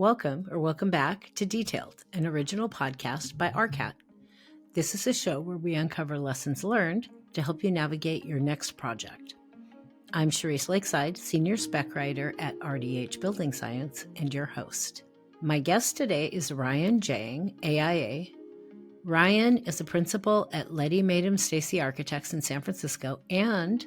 Welcome back to Detailed, an original podcast by RCAT. This is a show where we uncover lessons learned to help you navigate your next project. I'm Cherise Lakeside, Senior Spec Writer at RDH Building Science, and your host. My guest today is Ryan Jang, AIA. Ryan is a principal at Leddy, Maytum, Stacy Architects in San Francisco and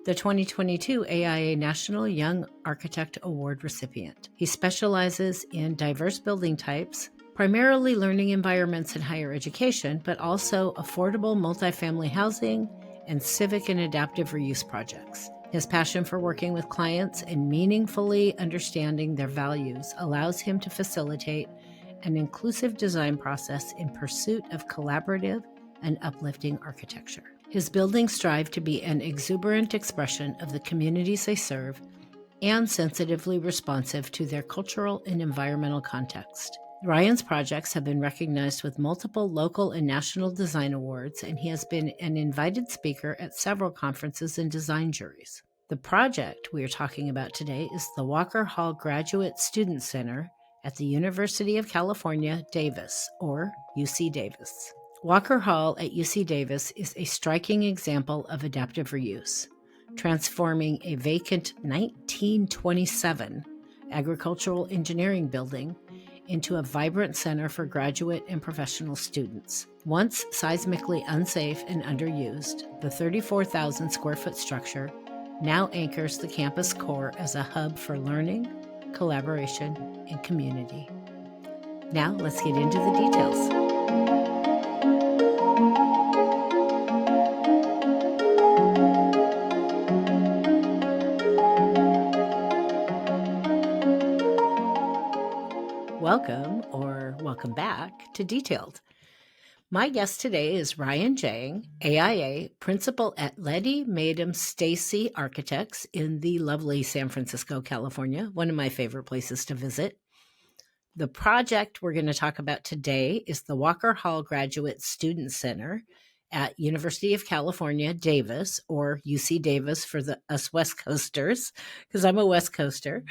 the 2022 AIA National Young Architect Award recipient. He specializes in diverse building types, primarily learning environments in higher education, but also affordable multifamily housing and civic and adaptive reuse projects. His passion for working with clients and meaningfully understanding their values allows him to facilitate an inclusive design process in pursuit of collaborative and uplifting architecture. His buildings strive to be an exuberant expression of the communities they serve and sensitively responsive to their cultural and environmental context. Ryan's projects have been recognized with multiple local and national design awards, and he has been an invited speaker at several conferences and design juries. The project we are talking about today is the Walker Hall Graduate Student Center at the University of California, Davis, or UC Davis. Walker Hall at UC Davis is a striking example of adaptive reuse, transforming a vacant 1927 agricultural engineering building into a vibrant center for graduate and professional students. Once seismically unsafe and underused, the 34,000 square foot structure now anchors the campus core as a hub for learning, collaboration, and community. Now let's get into the details. Welcome back to Detailed. My guest today is Ryan Jang, AIA, principal at Leddy, Maytum, Stacy Architects in the lovely San Francisco, California, one of my favorite places to visit. The project we're going to talk about today is the Walker Hall Graduate Student Center at University of California, Davis, or UC Davis for us West Coasters, because I'm a West Coaster.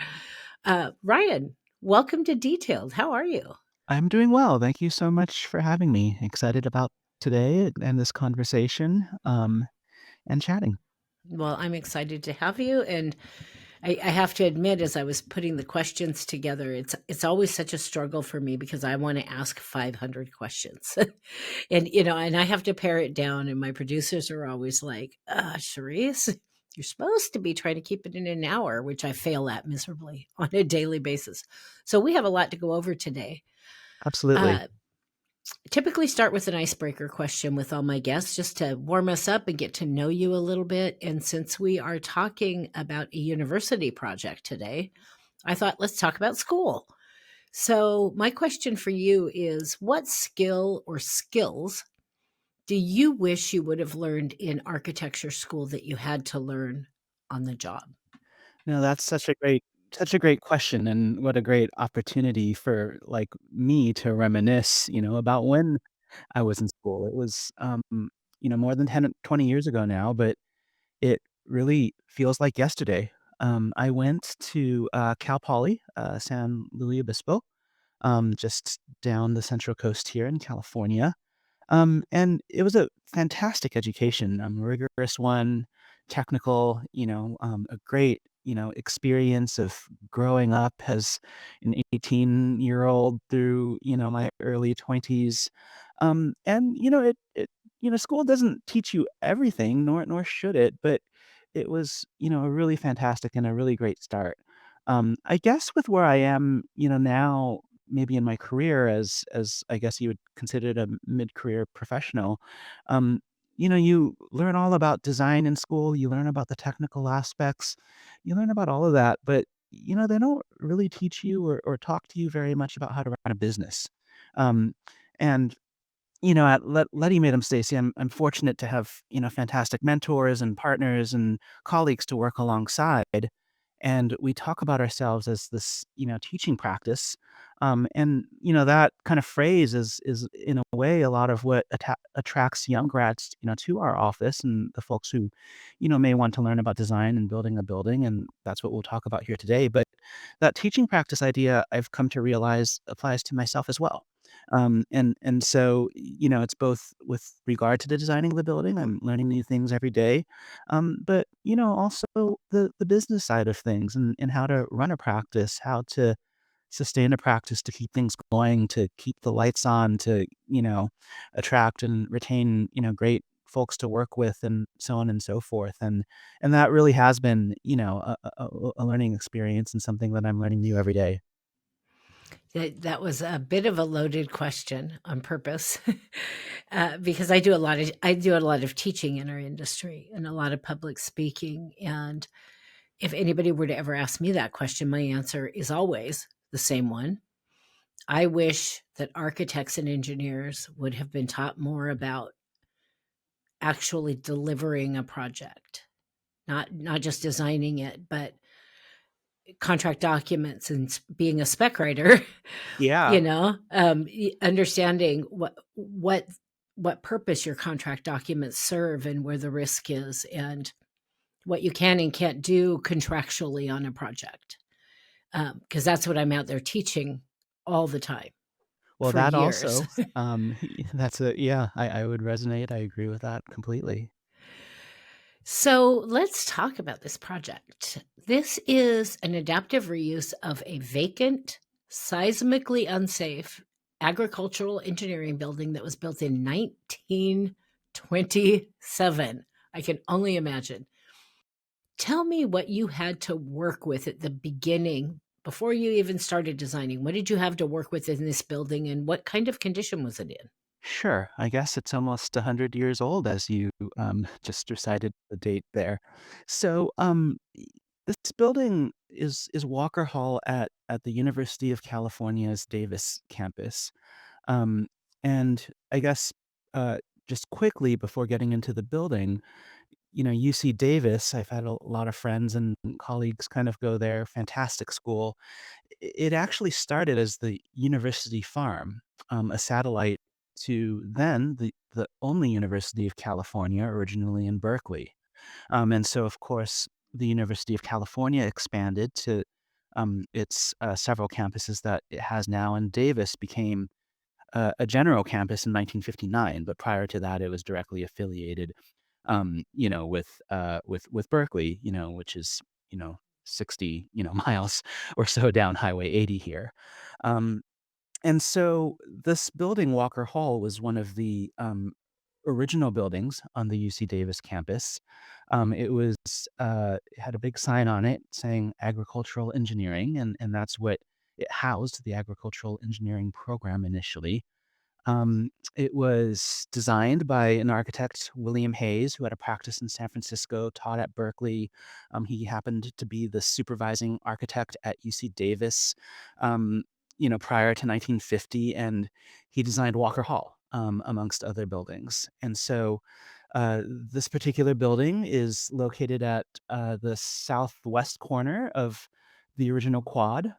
Ryan, welcome to Detailed. How are you? I'm doing well. Thank you so much for having me. Excited about today and this conversation and chatting. Well, I'm excited to have you. And I have to admit, as I was putting the questions together, it's always such a struggle for me because I want to ask 500 questions. and I have to pare it down. And my producers are always like, Cherise, you're supposed to be trying to keep it in an hour, which I fail at miserably on a daily basis. So we have a lot to go over today. Absolutely. Typically start with an icebreaker question with all my guests just to warm us up and get to know you a little bit. And since we are talking about a university project today, I thought let's talk about school. So my question for you is, what skill or skills do you wish you would have learned in architecture school that you had to learn on the job? No, that's such a great question, and what a great opportunity for like me to reminisce, about when I was in school. It was more than 10 20 years ago now, but it really feels like yesterday. I went to Cal Poly, San Luis Obispo, just down the Central Coast here in California. And it was a fantastic education, a rigorous one, technical, a great, experience of growing up as an 18-year-old through, my early 20s. And, school doesn't teach you everything, nor should it, but it was, a really fantastic and a really great start. I guess with where I am, now maybe in my career as I guess you would consider it a mid-career professional, um, you learn all about design in school, you learn about the technical aspects, you learn about all of that, but, they don't really teach you or talk to you very much about how to run a business. Um, and, at Letty Made 'em Stacy, I'm fortunate to have, fantastic mentors and partners and colleagues to work alongside. and we talk about ourselves as this, teaching practice. And that kind of phrase is in a way a lot of what attracts young grads, to our office, and the folks who, may want to learn about design and building a building, and that's what we'll talk about here today. But that teaching practice idea, I've come to realize, applies to myself as well. And so, it's both with regard to the designing of the building. I'm learning new things every day, but also the business side of things, and how to run a practice, how to sustain a practice, to keep things going, to keep the lights on, to attract and retain great folks to work with, and so on and so forth. And that really has been a learning experience, and something that I'm learning new every day. That was a bit of a loaded question on purpose, because I do a lot of teaching in our industry and a lot of public speaking. And if anybody were to ever ask me that question, my answer is always the same one. I wish that architects and engineers would have been taught more about actually delivering a project, not just designing it, but contract documents and being a spec writer. Yeah. Understanding what purpose your contract documents serve and where the risk is, and what you can and can't do contractually on a project. Because that's what I'm out there teaching all the time Well, for that years. also, that's a yeah, I would resonate. I agree with that completely. So let's talk about this project. This is an adaptive reuse of a vacant, seismically unsafe agricultural engineering building that was built in 1927. I can only imagine. Tell me what you had to work with at the beginning before you even started designing. What did you have to work with in this building, and what kind of condition was it in? Sure. I guess it's almost 100 years old, as you just recited the date there. So, this building is Walker Hall at the University of California's Davis campus. Um, and I guess, uh, just quickly before getting into the building, UC Davis, I've had a lot of friends and colleagues kind of go there. Fantastic school. It actually started as the University Farm, a satellite to then the only University of California, originally in Berkeley. And so, of course, the University of California expanded to its several campuses that it has now, and Davis became a general campus in 1959. But prior to that, it was directly affiliated, with Berkeley, which is, 60, miles or so down Highway 80 here. Um, and so this building, Walker Hall, was one of the original buildings on the UC Davis campus. It had a big sign on it saying agricultural engineering, and that's what it housed, the agricultural engineering program initially. It was designed by an architect, William Hayes, who had a practice in San Francisco, taught at Berkeley. He happened to be the supervising architect at UC Davis, um, prior to 1950, and he designed Walker Hall, amongst other buildings. And so, this particular building is located at the southwest corner of the original quad.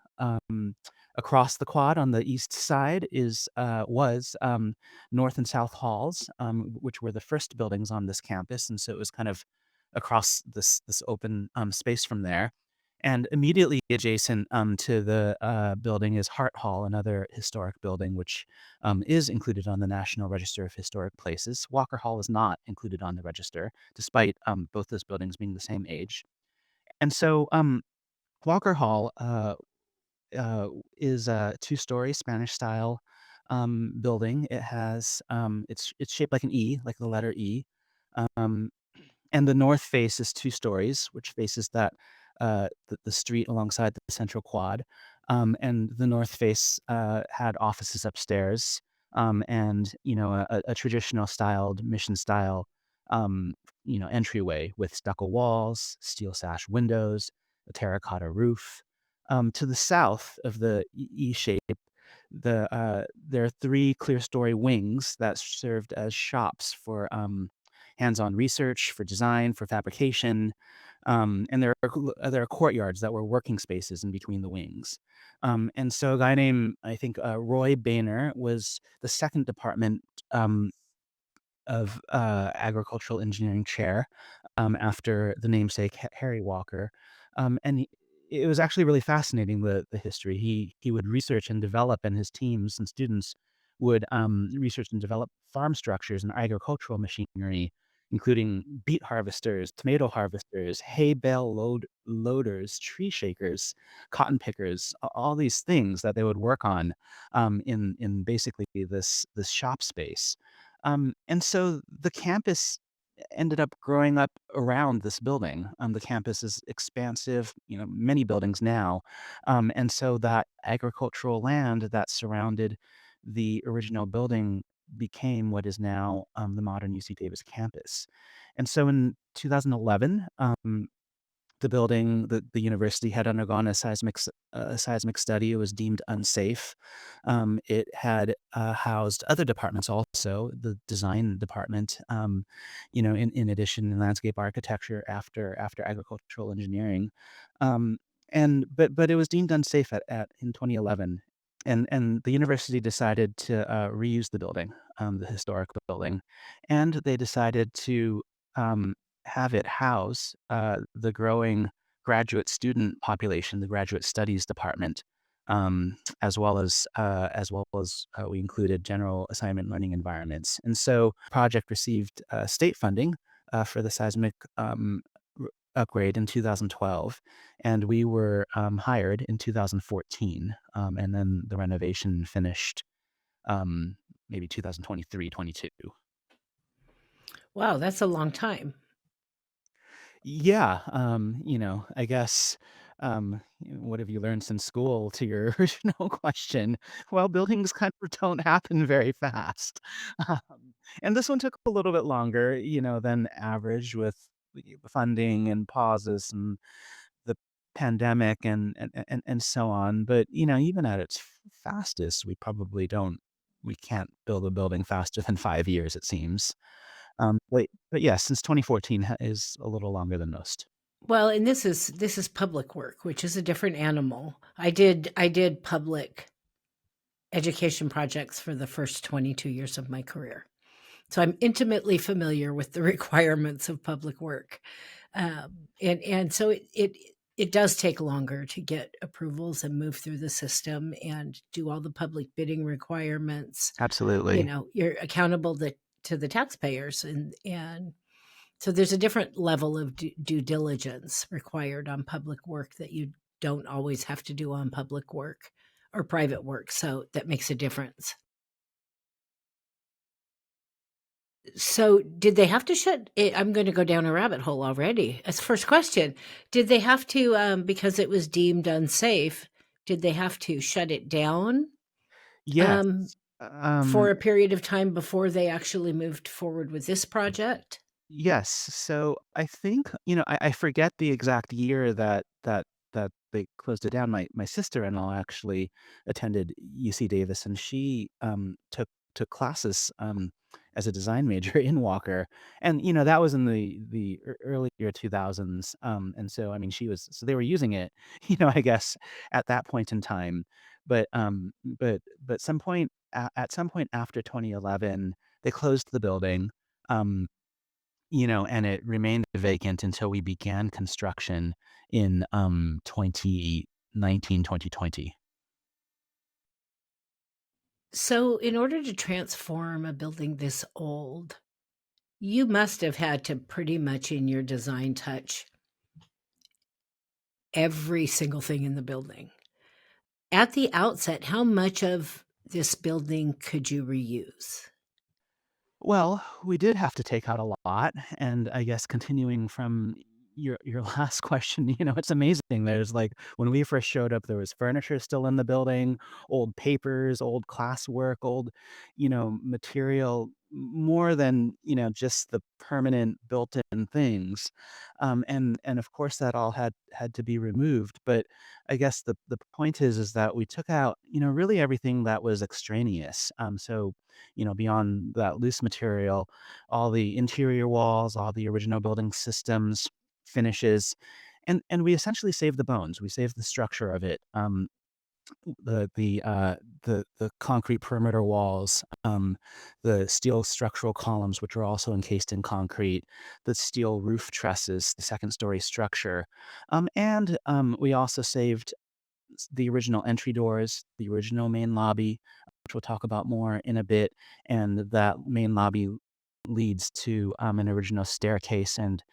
Across the quad on the east side was North and South Halls, which were the first buildings on this campus, and so it was kind of across this open space from there. And immediately adjacent to the building is Hart Hall, another historic building, which is included on the National Register of Historic Places. Walker Hall is not included on the register, despite both those buildings being the same age. And so, Walker Hall is a two-story Spanish-style building. It's shaped like an E, like the letter E. Um, and the north face is 2 stories, which faces the street alongside the central quad. And the north face had offices upstairs, and, a traditional styled, mission style, entryway with stucco walls, steel sash windows, a terracotta roof. To the south of the E shape, there are 3 clerestory wings that served as shops for hands-on research, for design, for fabrication. And there are courtyards that were working spaces in between the wings. And so a guy named, I think, Roy Boehner was the second department um, of agricultural engineering chair after the namesake Harry Walker. And it was actually really fascinating, the history. He would research and develop, and his teams and students would research and develop farm structures and agricultural machinery, including beet harvesters, tomato harvesters, hay bale loaders, tree shakers, cotton pickers, all these things that they would work on in basically this shop space. And so the campus ended up growing up around this building. The campus is expansive, many buildings now. And so that agricultural land that surrounded the original building became what is now the modern UC Davis campus. And so in 2011, the university had undergone a seismic study. It was deemed unsafe. It had housed other departments also, the design department, in addition in landscape architecture after agricultural engineering. Um, but it was deemed unsafe at in 2011. And the university decided to reuse the building, the historic building, and they decided to um, have it house the growing graduate student population, the graduate studies department, as well as we included general assignment learning environments. And so, the project received state funding for the seismic upgrade in 2012, and we were hired in 2014, and then the renovation finished maybe 2023, 22. Wow, that's a long time. Yeah, I guess, what have you learned since school, to your original question? Well, buildings kind of don't happen very fast. And this one took a little bit longer, than average, with the funding and pauses and the pandemic and so on. But, even at its fastest, we can't build a building faster than 5 years, it seems. But yeah, since 2014 is a little longer than most. Well, and this is public work, which is a different animal. I did public education projects for the first 22 years of my career. So I'm intimately familiar with the requirements of public work. And so it does take longer to get approvals and move through the system and do all the public bidding requirements. Absolutely. You're accountable to the taxpayers, and so there's a different level of due diligence required on public work that you don't always have to do on public work or private work. So that makes a difference. So did they have to shut it? I'm going to go down a rabbit hole already. As first question, did they have to, because it was deemed unsafe, did they have to shut it down Yes. um, for Um, a period of time before they actually moved forward with this project? yes. So I think, I forget the exact year that they closed it down. My sister-in-law actually attended UC Davis, and she took classes as a design major in Walker. And that was in the earlier 2000s. And so I mean so they were using it, I guess at that point in time. But at some point after 2011, they closed the building. Um, and it remained vacant until we began construction in 2019, 2020. So, in order to transform a building this old, you must have had to pretty much in your design touch every single thing in the building. At the outset, how much of this building could you reuse? Well, we did have to take out a lot, and I guess continuing from your last question, it's amazing. There's like when we first showed up, there was furniture still in the building, old papers, old classwork, old, material, more than, just the permanent built-in things. And of course that all had to be removed. But I guess the point is that we took out, really everything that was extraneous. So beyond that loose material, all the interior walls, all the original building systems, finishes, and we essentially saved the bones. We saved the structure of it. The concrete perimeter walls, the steel structural columns, which are also encased in concrete, the steel roof trusses, the second story structure, and we also saved the original entry doors, the original main lobby, which we'll talk about more in a bit, and that main lobby leads to an original staircase and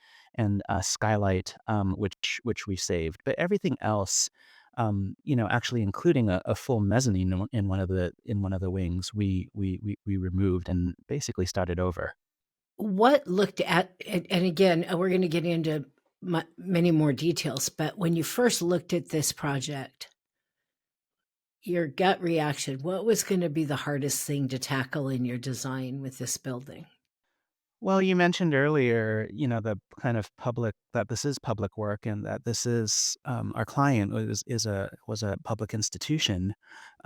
skylight, which we saved. But everything else, actually including a full mezzanine in one of the wings, we removed and basically started over. What looked at and again, we're gonna get into many more details, but when you first looked at this project, your gut reaction, what was gonna be the hardest thing to tackle in your design with this building? Well, you mentioned earlier, the kind of public that this is public work and that this is our client was a public institution.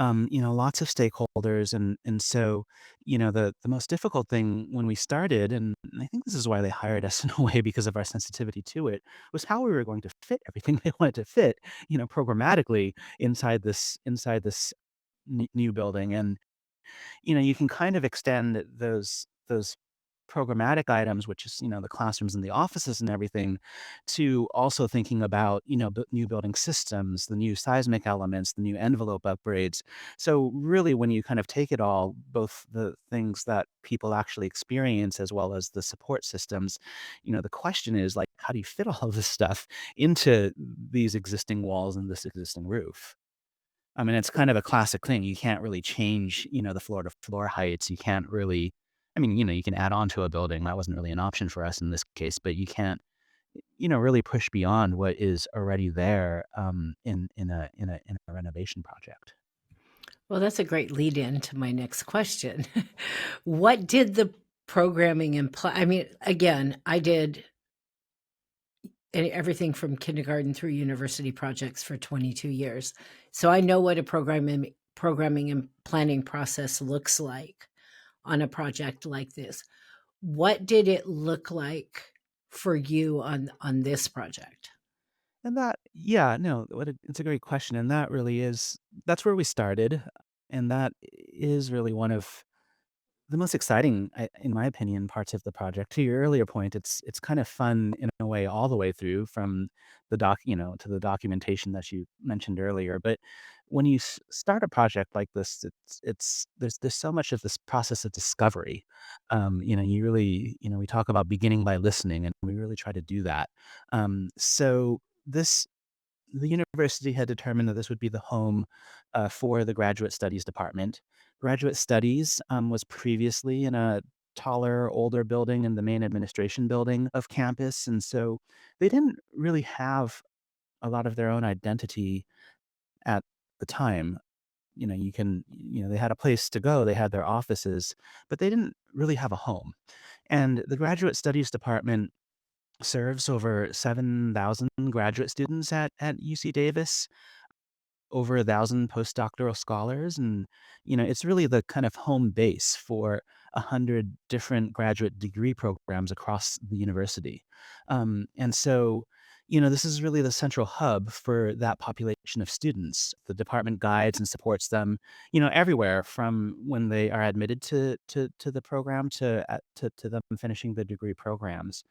Lots of stakeholders, and so the most difficult thing when we started, and I think this is why they hired us in a way because of our sensitivity to it, was how we were going to fit everything they wanted to fit, programmatically inside this new building. And you can kind of extend those programmatic items, which is, the classrooms and the offices and everything, to also thinking about, new building systems, the new seismic elements, the new envelope upgrades. So really, when you kind of take it all, both the things that people actually experience as well as the support systems, the question is like, how do you fit all of this stuff into these existing walls and this existing roof? I mean, it's kind of a classic thing. You can't really change, the floor to floor heights. You can't really, I mean, you can add on to a building. That wasn't really an option for us in this case, but you can't, really push beyond what is already there, in a renovation project. Well, that's a great lead in to my next question. What did the programming imply? I mean, again, I did everything from kindergarten through university projects for 22 years. So I know what a programming and planning process looks like on a project like this. What did it look like for you on this project? And that, yeah, no, it's a great question. And that really is, that's where we started. And that is really one of the most exciting, in my opinion, parts of the project. To your earlier point, it's kind of fun in a way all the way through from to the documentation that you mentioned earlier. But when you start a project like this, it's there's so much of this process of discovery. You really, we talk about beginning by listening, and we really try to do that. So this the university had determined that this would be the home for the graduate studies department. Graduate studies was previously in a taller, older building in the main administration building of campus. And so they didn't really have a lot of their own identity at the time. They had a place to go, they had their offices, but they didn't really have a home. And the graduate studies department serves over 7,000 graduate students at UC Davis, over 1,000 postdoctoral scholars, and, it's really the kind of home base for 100 different graduate degree programs across the university. And so, this is really the central hub for that population of students. The department guides and supports them, everywhere from when they are admitted to the program to them finishing the degree programs.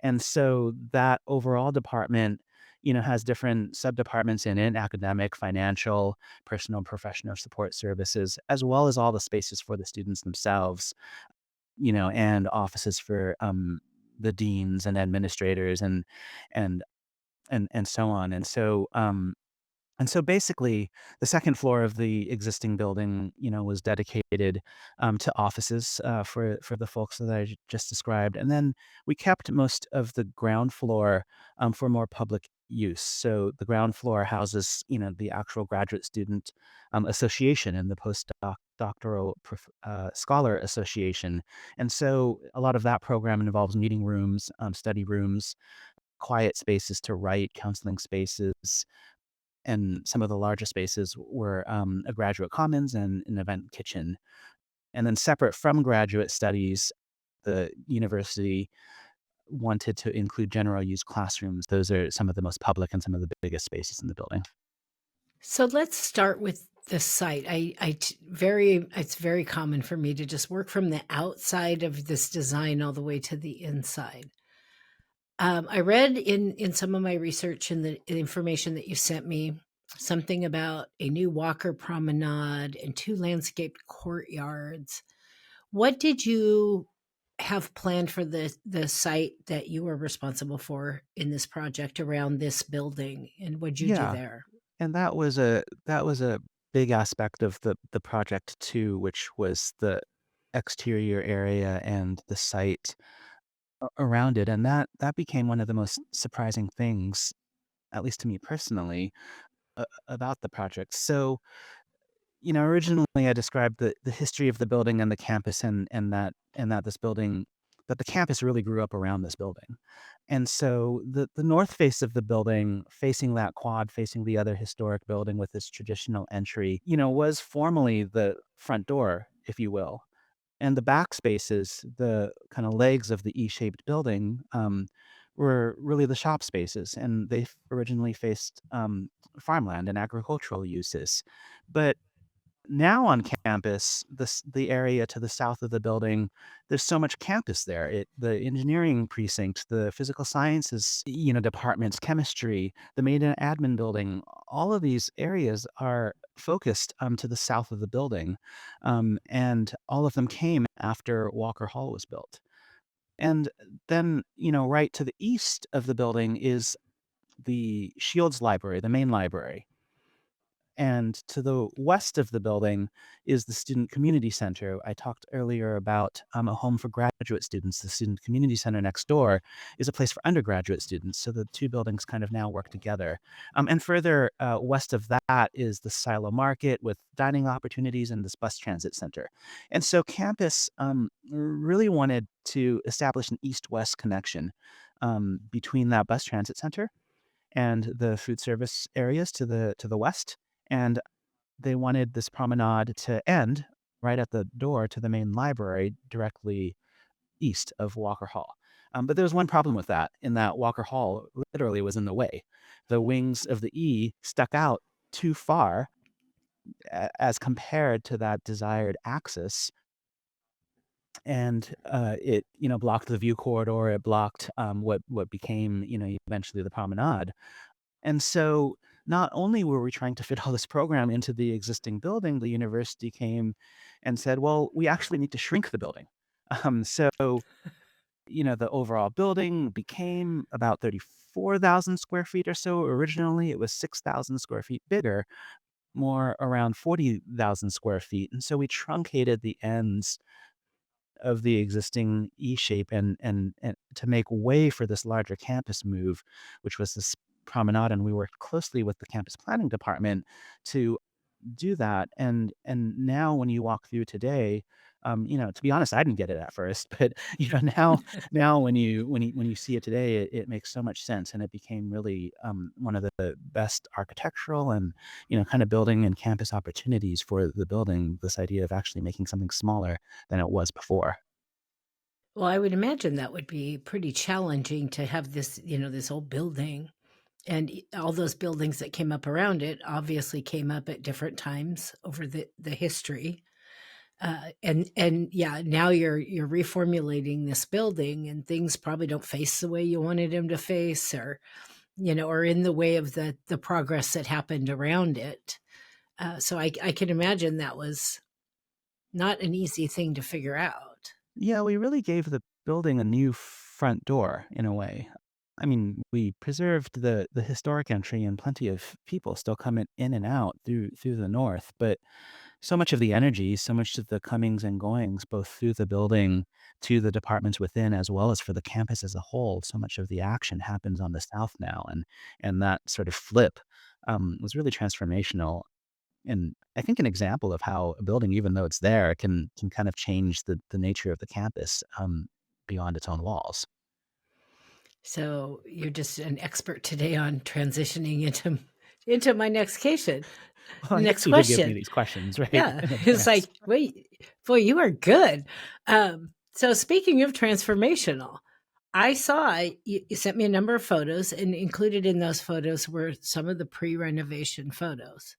And so that overall department, has different sub-departments in it: academic, financial, personal and professional support services, as well as all the spaces for the students themselves, and offices for the deans and administrators and and so on. And so basically, the second floor of the existing building, was dedicated to offices for the folks that I just described, and then we kept most of the ground floor for more public use. So the ground floor houses, the actual graduate student association and the doctoral scholar association, and so a lot of that program involves meeting rooms, study rooms, quiet spaces to write, counseling spaces, and some of the larger spaces were a graduate commons and an event kitchen. And then separate from graduate studies, the university wanted to include general use classrooms. Those are some of the most public and some of the biggest spaces in the building. So let's start with the site. It's very common for me to just work from the outside of this design all the way to the inside. I read in some of my research and the information that you sent me something about a new walker promenade and 2 landscaped courtyards. What did you have planned for the site that you were responsible for in this project around this building, and what'd you do Yeah, there? and that was a big aspect of the project too, which was the exterior area and the site around it, and that became one of the most surprising things, at least to me personally, about the project. So, originally I described the history of the building and the campus and that this building that the campus really grew up around this building. And so the north face of the building, facing that quad, facing the other historic building with its traditional entry, was formerly the front door, if you will. And the back spaces, the kind of legs of the E-shaped building, were really the shop spaces, and they originally faced farmland and agricultural uses. But now on campus, the area to the south of the building, there's so much campus there. The engineering precinct, the physical sciences, departments, chemistry, the main and admin building, all of these areas are focused to the south of the building, and all of them came after Walker Hall was built. And then, right to the east of the building is the Shields Library, the main library. And to the west of the building is the Student Community Center. I talked earlier about a home for graduate students. The Student Community Center next door is a place for undergraduate students. So the two buildings kind of now work together. And further west of that is the Silo Market with dining opportunities and this bus transit center. And so campus really wanted to establish an east-west connection between that bus transit center and the food service areas to the west, and they wanted this promenade to end right at the door to the main library directly east of Walker Hall. But there was one problem with that, in that Walker Hall literally was in the way. The wings of the E stuck out too far as compared to that desired axis, and it blocked the view corridor. It blocked what became eventually the promenade. And so not only were we trying to fit all this program into the existing building, the university came and said, well, we actually need to shrink the building. So, the overall building became about 34,000 square feet or so. Originally, it was 6,000 square feet bigger, more around 40,000 square feet. And so we truncated the ends of the existing E shape and to make way for this larger campus move, which was this promenade. And we worked closely with the campus planning department to do that. And now when you walk through today, to be honest, I didn't get it at first, but now when you see it today, it makes so much sense, and it became really one of the best architectural and kind of building and campus opportunities for the building. This idea of actually making something smaller than it was before. Well, I would imagine that would be pretty challenging to have this, this whole building and all those buildings that came up around it obviously came up at different times over the history. And yeah, now you're reformulating this building, and things probably don't face the way you wanted them to face, or in the way of the progress that happened around it. So I can imagine that was not an easy thing to figure out. Yeah, we really gave the building a new front door in a way. I mean, we preserved the historic entry, and plenty of people still come in and out through the north, but so much of the energy, so much of the comings and goings, both through the building to the departments within, as well as for the campus as a whole, so much of the action happens on the south now, and that sort of flip was really transformational. And I think an example of how a building, even though it's there, can kind of change the nature of the campus beyond its own walls. So you're just an expert today on transitioning into my next question. Well, I Next guess you did give me question. these questions, right, Yeah, in it's advance. like, wait, boy, you are good. So speaking of transformational, I saw you sent me a number of photos, and included in those photos were some of the pre-renovation photos.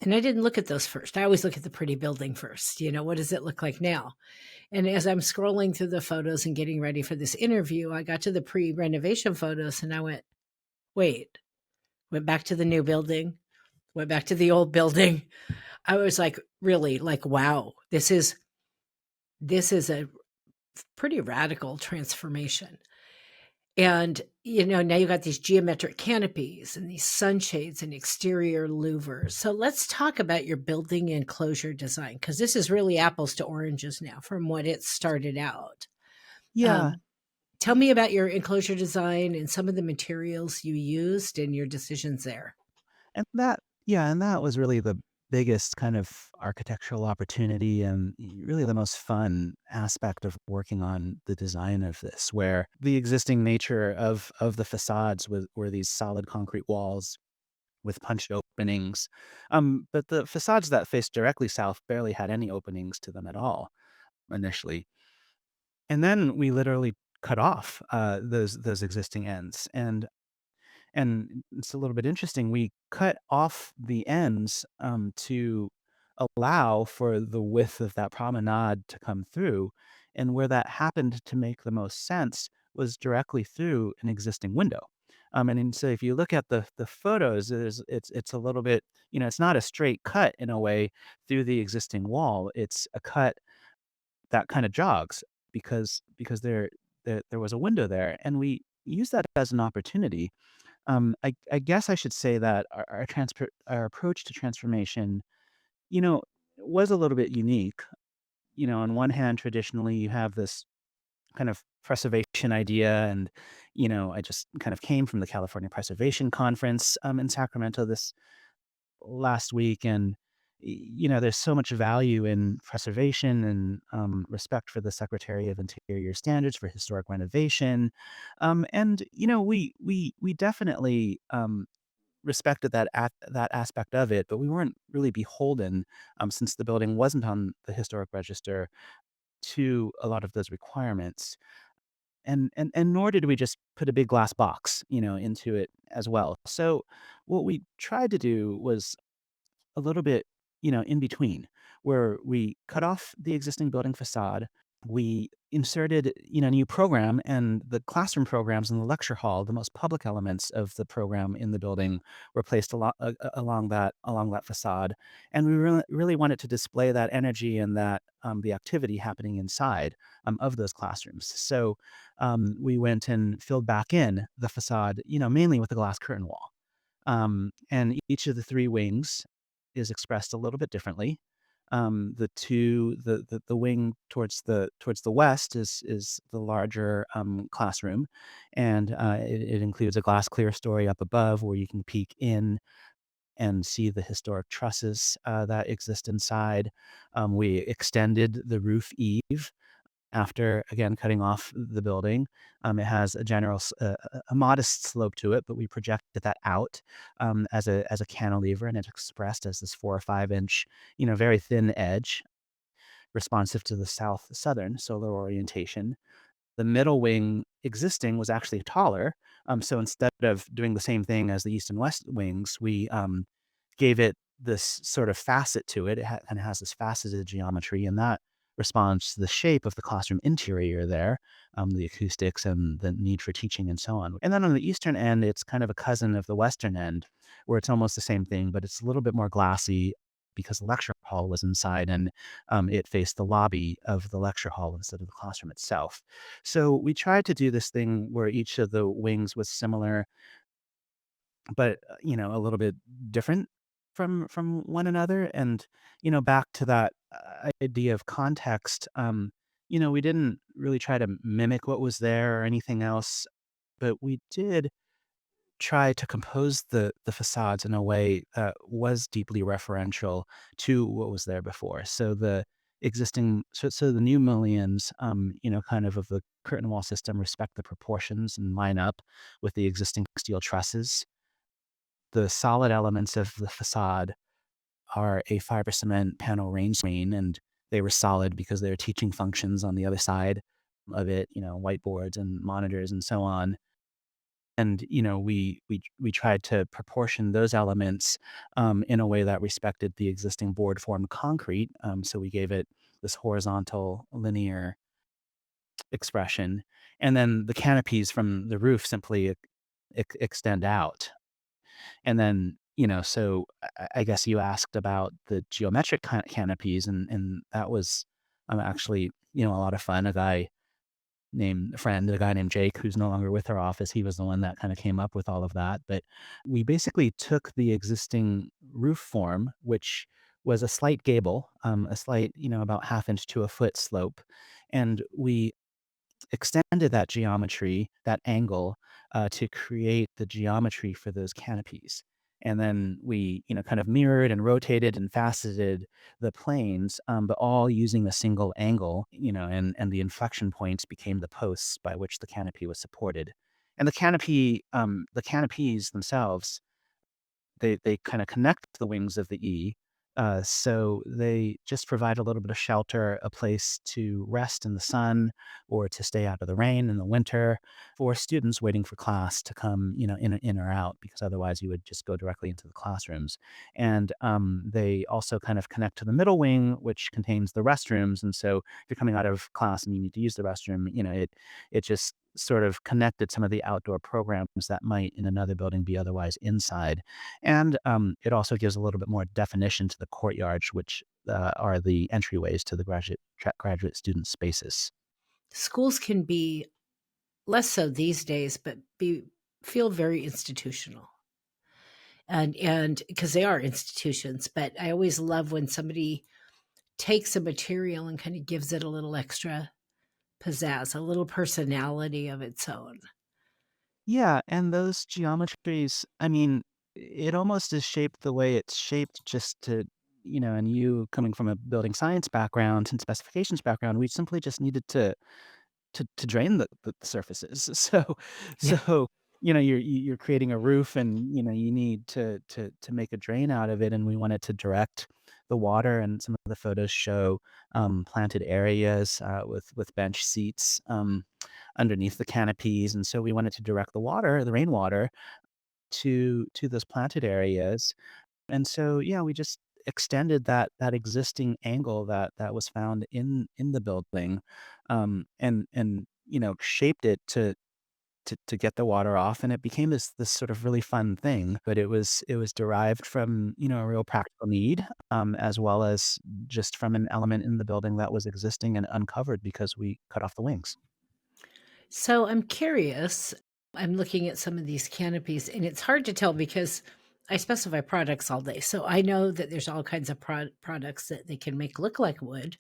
And I didn't look at those first. I always look at the pretty building first. What does it look like now? And as I'm scrolling through the photos and getting ready for this interview, I got to the pre-renovation photos and I went, wait, went back to the new building, went back to the old building. I was like, really, like, wow, this is a pretty radical transformation. And, now you got these geometric canopies and these sunshades and exterior louvers. So let's talk about your building enclosure design, because this is really apples to oranges now from what it started out. Yeah, Um, Tell me about your enclosure design and some of the materials you used and your decisions there. and that was really the biggest kind of architectural opportunity and really the most fun aspect of working on the design of this, where the existing nature of the facades were these solid concrete walls with punched openings. But the facades that faced directly south barely had any openings to them at all initially. And then we literally cut off those existing ends. And it's a little bit interesting. We cut off the ends to allow for the width of that promenade to come through. And where that happened to make the most sense was directly through an existing window. And so if you look at the photos, it's a little bit, it's not a straight cut in a way through the existing wall. It's a cut that kind of jogs because there was a window there, and we use that as an opportunity. I guess I should say that our approach to transformation, you know, was a little bit unique. On one hand, traditionally, you have this kind of preservation idea, and I just kind of came from the California Preservation Conference in Sacramento this last week, and there's so much value in preservation and respect for the Secretary of Interior standards for historic renovation, and we definitely respected that aspect of it, but we weren't really beholden, since the building wasn't on the historic register, to a lot of those requirements. And nor did we just put a big glass box, into it as well. So what we tried to do was a little bit, in between, where we cut off the existing building facade. We inserted, a new program, and the classroom programs in the lecture hall, the most public elements of the program in the building, were placed along that facade. And we really wanted to display that energy and that the activity happening inside of those classrooms. So we went and filled back in the facade, mainly with a glass curtain wall. And each of the 3 wings is expressed a little bit differently. The wing towards the west is the larger, classroom, and, it includes a glass clear story up above where you can peek in and see the historic trusses, that exist inside. We extended the roof eave after, again, cutting off the building. It has a modest slope to it, but we projected that out as a cantilever, and it's expressed as this 4 or 5 inch, very thin edge, responsive to the southern solar orientation. The middle wing existing was actually taller. So instead of doing the same thing as the east and west wings, we gave it this sort of facet to it. And it has this faceted geometry, and that responds to the shape of the classroom interior there, the acoustics and the need for teaching and so on. And then on the eastern end, it's kind of a cousin of the western end, where it's almost the same thing, but it's a little bit more glassy because the lecture hall was inside, and it faced the lobby of the lecture hall instead of the classroom itself. So we tried to do this thing where each of the wings was similar, but, a little bit different from one another. And, back to that, idea of context, we didn't really try to mimic what was there or anything else, but we did try to compose the facades in a way that was deeply referential to what was there before. So the new mullions, kind of the curtain wall system, respect the proportions and line up with the existing steel trusses. The solid elements of the facade are a fiber cement panel range screen, and they were solid because they were teaching functions on the other side. of it, whiteboards and monitors and so on. And, we tried to proportion those elements, in a way that respected the existing board form concrete. So we gave it this horizontal linear expression. And then the canopies from the roof simply extend out. And then, so I guess you asked about the geometric canopies, and that was actually, a lot of fun. A guy named Jake, who's no longer with our office, he was the one that kind of came up with all of that. But we basically took the existing roof form, which was a slight gable, a slight, about half inch to a foot slope, and we extended that geometry, that angle, to create the geometry for those canopies. And then we, kind of mirrored and rotated and faceted the planes, but all using a single angle, and the inflection points became the posts by which the canopy was supported. And the canopies themselves, they kinda connect the wings of the E, so they just provide a little bit of shelter, a place to rest in the sun or to stay out of the rain in the winter for students waiting for class to come, in or out, because otherwise you would just go directly into the classrooms. And, they also kind of connect to the middle wing, which contains the restrooms, and so if you're coming out of class and you need to use the restroom, it just sort of connected some of the outdoor programs that might in another building be otherwise inside. And, it also gives a little bit more definition to the courtyards, which, are the entryways to the graduate student spaces. Schools can be less so these days, but feel very institutional. And because they are institutions, but I always love when somebody takes a material and kind of gives it a little extra pizzazz, a little personality of its own. Yeah, and those geometries, I mean, it almost is shaped the way it's shaped just to, and you coming from a building science background and specifications background, we simply just needed to drain the surfaces. So Yeah. so, you're creating a roof and, you need to make a drain out of it, and we wanted to direct the water, and some of the photos show, planted areas, with bench seats, underneath the canopies, and so we wanted to direct the rainwater to those planted areas. And so, yeah, we just extended that existing angle that was found in the building, and shaped it to get the water off, and it became this sort of really fun thing. But it was derived from, a real practical need, as well as just from an element in the building that was existing and uncovered because we cut off the wings. So I'm curious. I'm looking at some of these canopies, and it's hard to tell because I specify products all day. So I know that there's all kinds of products that they can make look like wood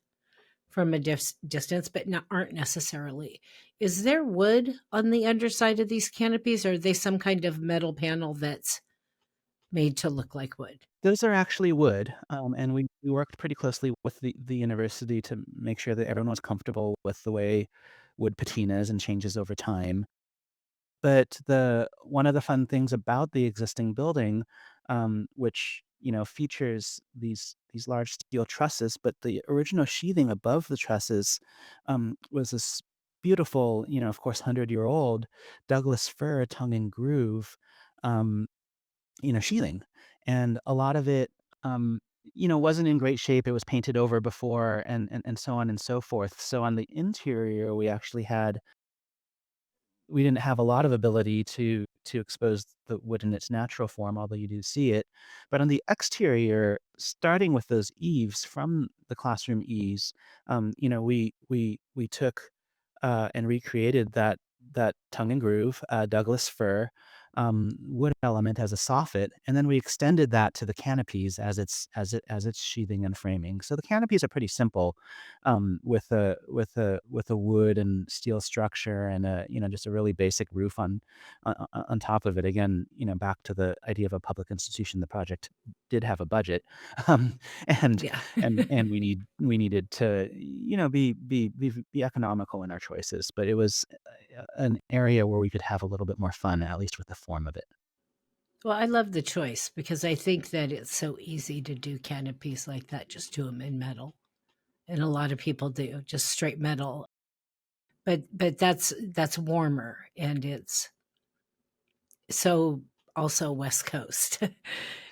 from a distance, but aren't necessarily. Is there wood on the underside of these canopies, or are they some kind of metal panel that's made to look like wood? Those are actually wood, and we worked pretty closely with the university to make sure that everyone was comfortable with the way wood patinas and changes over time. But the one of the fun things about the existing building, which, features these large steel trusses, but the original sheathing above the trusses, was this beautiful, of course, 100-year-old Douglas fir tongue and groove, um, sheathing. And a lot of it, um, wasn't in great shape. It was painted over before, and so on and so forth. So on the interior, we didn't have a lot of ability to expose the wood in its natural form, although you do see it. But on the exterior, starting with those eaves from the classroom eaves, we took, and recreated that tongue and groove, Douglas fir, wood element as a soffit, and then we extended that to the canopies as it's sheathing and framing. So the canopies are pretty simple, with a wood and steel structure and just a really basic roof on top of it. Again, back to the idea of a public institution, the project did have a budget, um, and Yeah. and we needed to, be economical in our choices, but it was, an area where we could have a little bit more fun, at least with the form of it. Well, I love the choice because I think that it's so easy to do canopies like that, just do them in metal. And a lot of people do just straight metal. but that's warmer, and it's so also West Coast.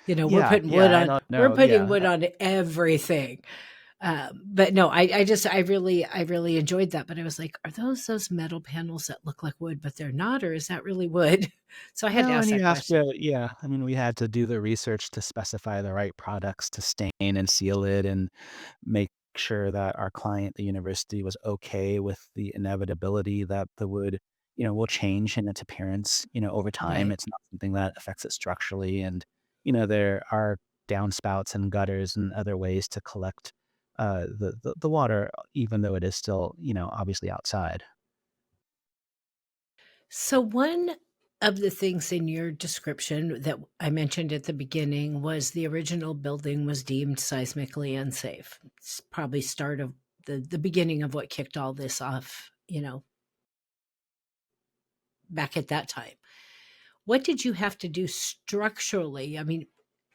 You know, Yeah, yeah, I don't we're know, putting yeah. wood on everything. But no, I really enjoyed that. But I was like, are those metal panels that look like wood, but they're not, or is that really wood? So I had to No, ask and you that have question. to, yeah, I mean, we had to do the research to specify the right products to stain and seal it and make sure that our client, the university, was okay with the inevitability that the wood, will change in its appearance, over time. Right. It's not something that affects it structurally. And, there are downspouts and gutters and other ways to collect the water, even though it is still, obviously outside. So one of the things in your description that I mentioned at the beginning was the original building was deemed seismically unsafe. It's probably start of the beginning of what kicked all this off, back at that time. What did you have to do structurally? I mean,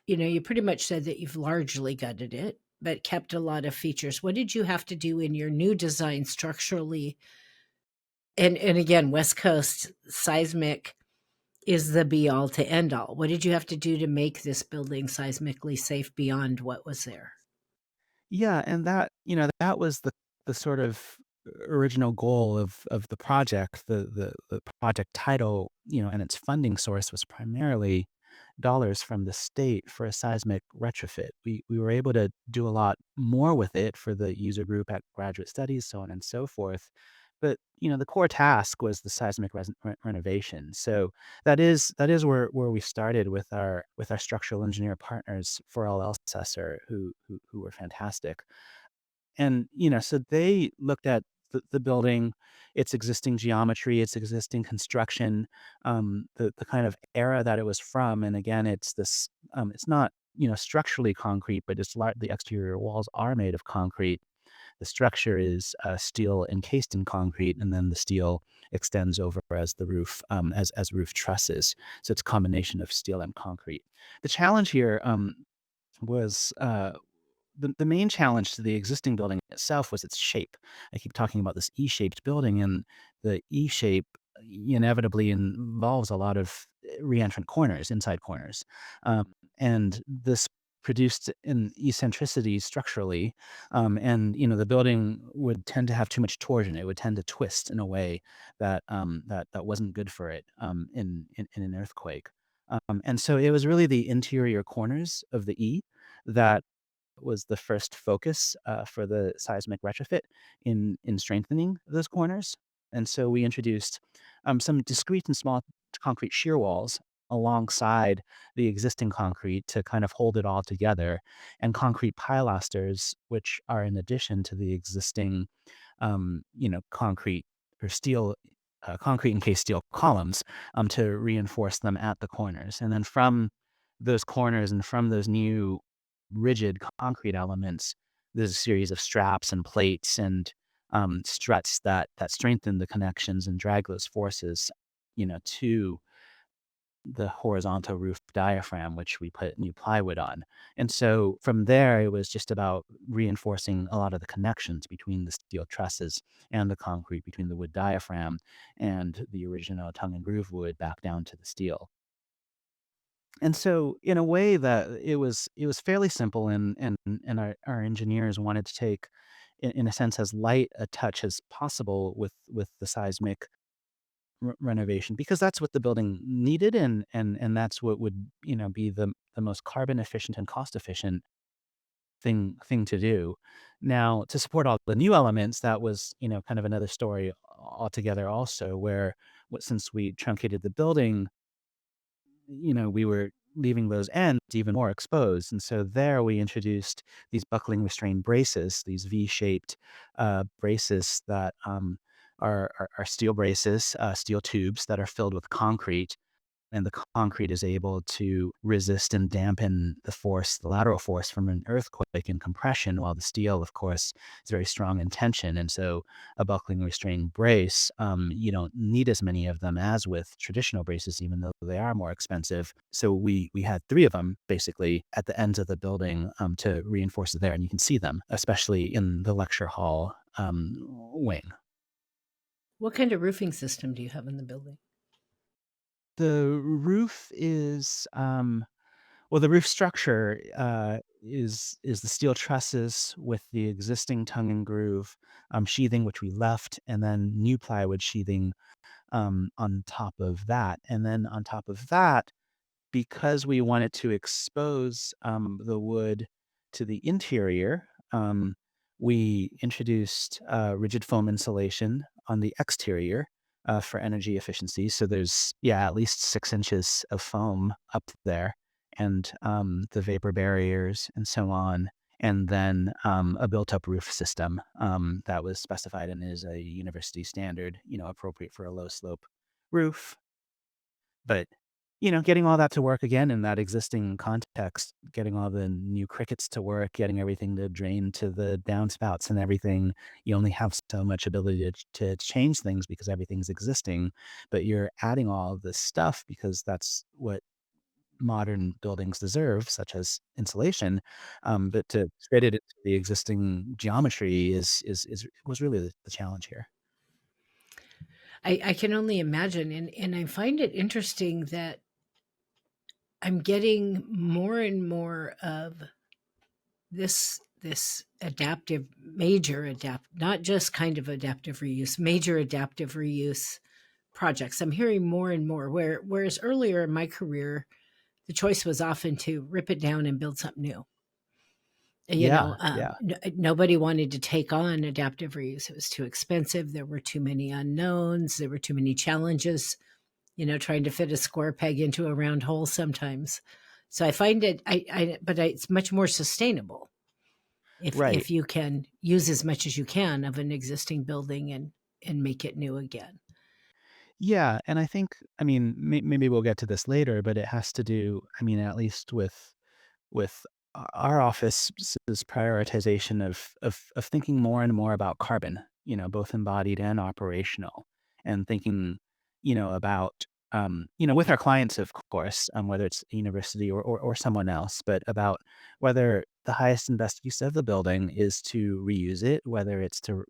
you pretty much said that you've largely gutted it, but kept a lot of features. What did you have to do in your new design structurally? And again, West Coast seismic is the be all to end all. What did you have to do to make this building seismically safe beyond what was there? Yeah, and that was the sort of original goal of the project. The project title, and its funding source was primarily dollars from the state for a seismic retrofit. We were able to do a lot more with it for the user group at graduate studies, so on and so forth. But, the core task was the seismic renovation. So that is where we started with our structural engineer partners for LLSessor, who were fantastic. And, so they looked at the building, its existing geometry, its existing construction, the kind of era that it was from. And again, it's not, structurally concrete, but the exterior walls are made of concrete. The structure is steel encased in concrete, and then the steel extends over as the roof, as roof trusses. So it's a combination of steel and concrete. The challenge here was the main challenge to the existing building itself was its shape. I keep talking about this E-shaped building, and the E shape inevitably involves a lot of reentrant corners, inside corners. And this produced an eccentricity structurally. And the building would tend to have too much torsion. It would tend to twist in a way that wasn't good for it in an earthquake. And so it was really the interior corners of the E that was the first focus for the seismic retrofit in strengthening those corners. And so we introduced some discrete and small concrete shear walls alongside the existing concrete to kind of hold it all together, and concrete pilasters, which are in addition to the existing, concrete or steel. Concrete encased steel columns to reinforce them at the corners. And then from those corners and from those new rigid concrete elements, there's a series of straps and plates and struts that strengthen the connections and drag those forces, to the horizontal roof diaphragm, which we put new plywood on. And so from there, it was just about reinforcing a lot of the connections between the steel trusses and the concrete, between the wood diaphragm and the original tongue and groove wood back down to the steel. And so in a way that it was fairly simple, and our engineers wanted to take in a sense as light a touch as possible with the seismic renovation, because that's what the building needed, and that's what would, be the most carbon efficient and cost efficient thing to do. Now, to support all the new elements, that was, kind of another story altogether also, where since we truncated the building, we were leaving those ends even more exposed. And so there we introduced these buckling restraint braces, these V-shaped braces that are steel braces, steel tubes that are filled with concrete, and the concrete is able to resist and dampen the force, the lateral force from an earthquake and compression, while the steel, of course, is very strong in tension. And so, a buckling restraining brace, you don't need as many of them as with traditional braces, even though they are more expensive. So we had three of them basically at the ends of the building to reinforce it there, and you can see them, especially in the lecture hall wing. What kind of roofing system do you have in the building? The roof is, well, the roof structure, is the steel trusses with the existing tongue and groove, sheathing, which we left, and then new plywood sheathing, on top of that, and then on top of that, because we wanted to expose, the wood to the interior, we introduced, rigid foam insulation on the exterior, for energy efficiency. So there's, yeah, at least 6 inches of foam up there and, the vapor barriers and so on. And then, a built-up roof system, that was specified and is a university standard, appropriate for a low slope roof. But, getting all that to work again in that existing context, getting all the new crickets to work, getting everything to drain to the downspouts and everything, you only have so much ability to change things because everything's existing, but you're adding all of this stuff because that's what modern buildings deserve, such as insulation, but to fit it into the existing geometry is was really the challenge here. I can only imagine, and I find it interesting that I'm getting more and more of this adaptive, major adapt, not just kind of adaptive reuse, major adaptive reuse projects. I'm hearing more and more. Whereas earlier in my career, the choice was often to rip it down and build something new. Yeah, yeah. Nobody wanted to take on adaptive reuse. It was too expensive. There were too many unknowns. There were too many challenges. Trying to fit a square peg into a round hole sometimes. So I find it, it's much more sustainable Right. if you can use as much as you can of an existing building and make it new again. Yeah, and I think, I mean, maybe we'll get to this later, but it has to do, I mean, at least with our office's prioritization of thinking more and more about carbon, both embodied and operational, and thinking, about, with our clients, of course, whether it's a university or someone else, but about whether the highest and best use of the building is to reuse it, whether it's to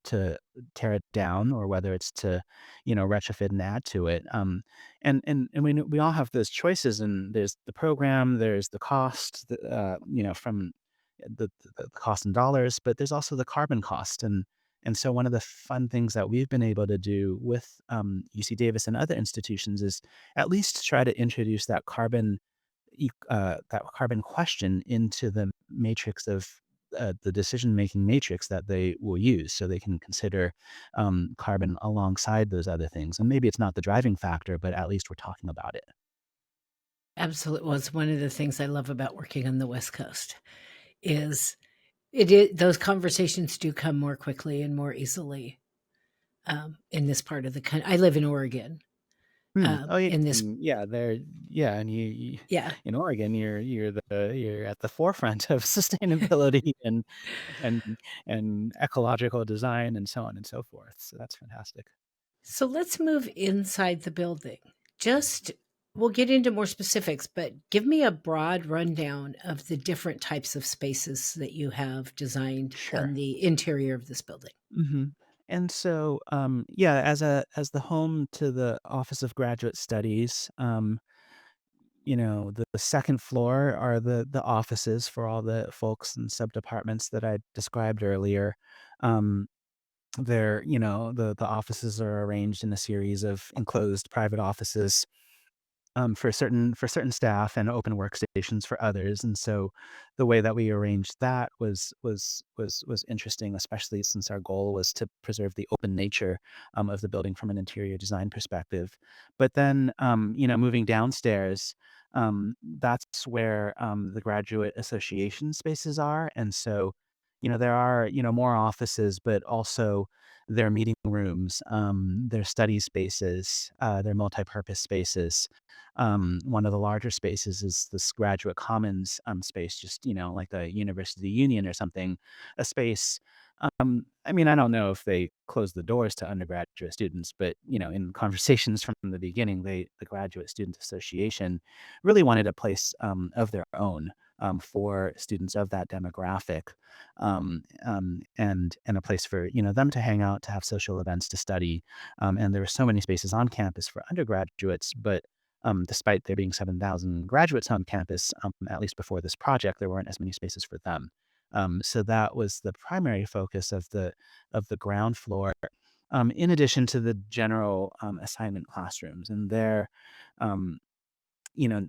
tear it down or whether it's to, retrofit and add to it. And we all have those choices, and there's the program, there's the cost, from the cost in dollars, but there's also the carbon cost. And so one of the fun things that we've been able to do with UC Davis and other institutions is at least try to introduce that carbon question into the matrix of the decision making matrix that they will use, so they can consider carbon alongside those other things. And maybe it's not the driving factor, but at least we're talking about it. Absolutely. Well, it's one of the things I love about working on the West Coast is it is those conversations do come more quickly and more easily in this part of the country. I live in Oregon. Hmm. Oh, yeah. In this, Yeah, there. Yeah, and you yeah. in Oregon, you're at the forefront of sustainability and and ecological design and so on and so forth. So that's fantastic. So let's move inside the building. Just we'll get into more specifics, but give me a broad rundown of the different types of spaces that you have designed on Sure. the interior of this building. Mhm. And so, yeah, as the home to the Office of Graduate Studies, the second floor are the offices for all the folks and subdepartments that I described earlier. Um, the offices are arranged in a series of enclosed private offices for certain staff and open workstations for others. And so the way that we arranged that was interesting, especially since our goal was to preserve the open nature of the building from an interior design perspective. But then, moving downstairs, that's where the graduate association spaces are. And so, there are, more offices, but also their meeting rooms, their study spaces, their multi-purpose spaces. One of the larger spaces is this graduate commons space, just, like a university union or something, a space. I mean, I don't know if they closed the doors to undergraduate students, but, in conversations from the beginning, the Graduate Student Association really wanted a place of their own. for students of that demographic, and a place for them to hang out, to have social events, to study. And there were so many spaces on campus for undergraduates, but despite there being 7,000 graduates on campus, at least before this project, there weren't as many spaces for them. So that was the primary focus of the ground floor, in addition to the general assignment classrooms. And there, um,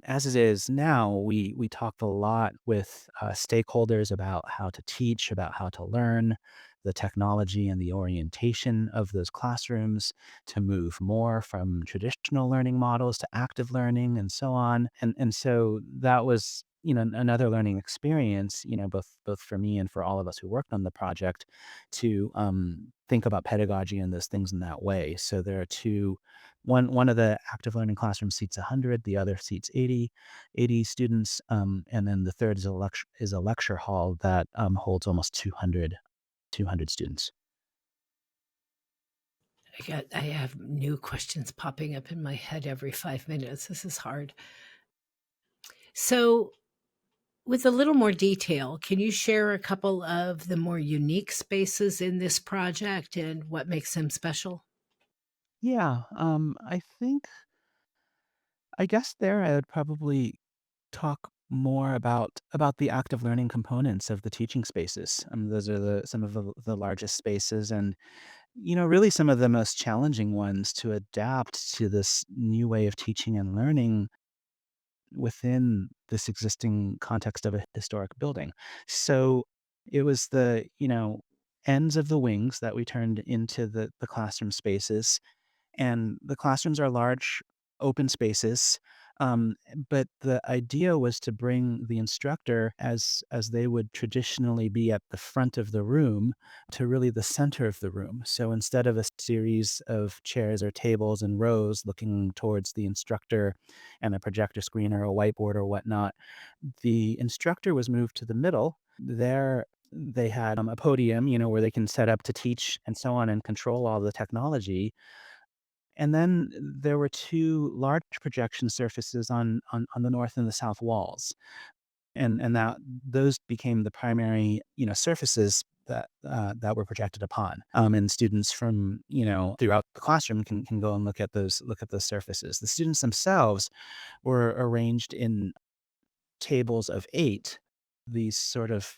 as it is now, we talked a lot with stakeholders about how to teach, about how to learn, the technology and the orientation of those classrooms to move more from traditional learning models to active learning and so on. And so that was another learning experience, both for me and for all of us who worked on the project, to think about pedagogy and those things in that way. So there are two. One of the active learning classrooms seats 100, the other seats 80 students, and then the third is a lecture hall that holds almost 200 students. I have new questions popping up in my head every 5 minutes. This is hard. So, with a little more detail, can you share a couple of the more unique spaces in this project and what makes them special? Yeah, I guess there I would probably talk more about the active learning components of the teaching spaces. Those are some of the largest spaces, and really some of the most challenging ones to adapt to this new way of teaching and learning within this existing context of a historic building. So it was the, ends of the wings that we turned into the classroom spaces, and the classrooms are large open spaces. um, but the idea was to bring the instructor, as they would traditionally be at the front of the room, to really the center of the room. So instead of a series of chairs or tables and rows looking towards the instructor and a projector screen or a whiteboard or whatnot, the instructor was moved to the middle. There they had a podium, where they can set up to teach and so on and control all the technology. And then there were two large projection surfaces on the north and the south walls, and that those became the primary, surfaces that were projected upon. And students from throughout the classroom can go and look at those surfaces. The students themselves were arranged in tables of 8, these sort of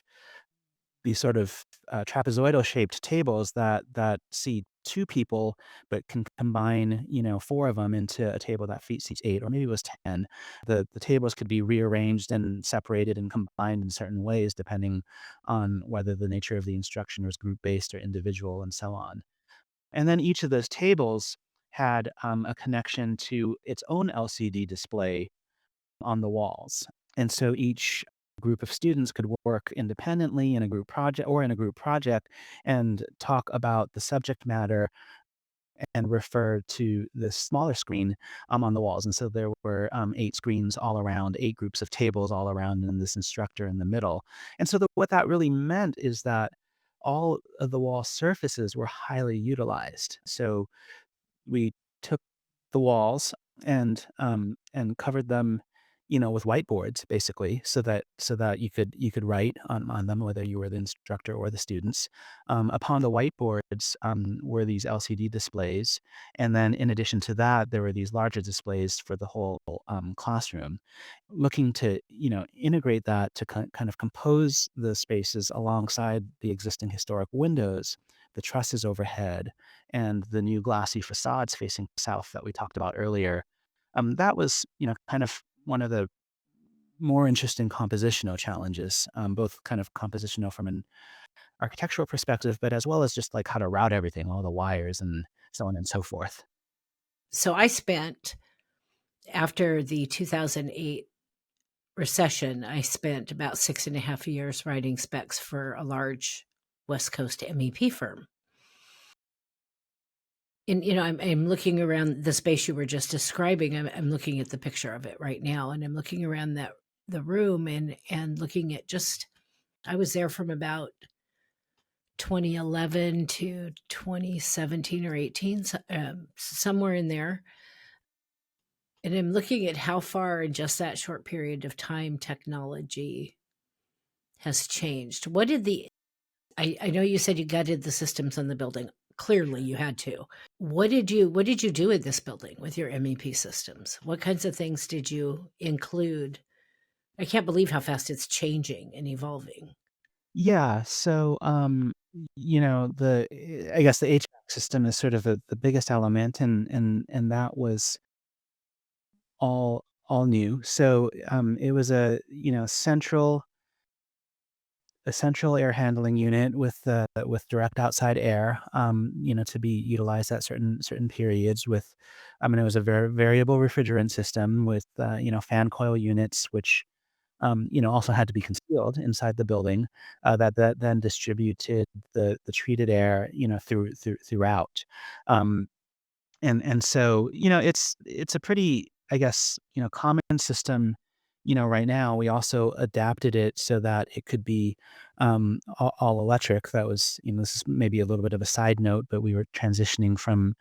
trapezoidal shaped tables that seat 2 people, but can combine, 4 of them into a table that seats 8, or maybe it was 10. The tables could be rearranged and separated and combined in certain ways depending on whether the nature of the instruction was group-based or individual and so on. And then each of those tables had a connection to its own LCD display on the walls. And so each group of students could work independently in a group project and talk about the subject matter and refer to the smaller screen on the walls. And so there were 8 screens all around, 8 groups of tables all around, and this instructor in the middle. And so what that really meant is that all of the wall surfaces were highly utilized. So we took the walls and covered them, with whiteboards basically, so that you could write on them, whether you were the instructor or the students. Upon the whiteboards were these LCD displays, and then in addition to that, there were these larger displays for the whole classroom. Looking to integrate that to kind of compose the spaces alongside the existing historic windows, the trusses overhead, and the new glassy facades facing south that we talked about earlier. That was, kind of one of the more interesting compositional challenges, both kind of compositional from an architectural perspective, but as well as just like how to route everything, all the wires and so on and so forth. So, I spent, after the 2008 recession, I spent about 6.5 years writing specs for a large West Coast MEP firm. And, I'm looking around the space you were just describing. I'm looking at the picture of it right now, and I'm looking around the room and looking at just, I was there from about 2011 to 2017 or 18, somewhere in there. And I'm looking at how far in just that short period of time technology has changed. What did the I know you said you gutted the systems on the building. Clearly you had to. What did you do with this building with your MEP systems? What kinds of things did you include? I can't believe how fast it's changing and evolving. Yeah, so, I guess the HVAC system is sort of the biggest element, and that was all new. So, it was a central air handling unit with direct outside air, to be utilized at certain periods with, it was a variable refrigerant system with, fan coil units, which also had to be concealed inside the building, that then distributed the treated air, throughout. Um, and so, it's a pretty, I guess, common system, right now. We also adapted it so that it could be, all electric. That was, this is maybe a little bit of a side note, but we were transitioning from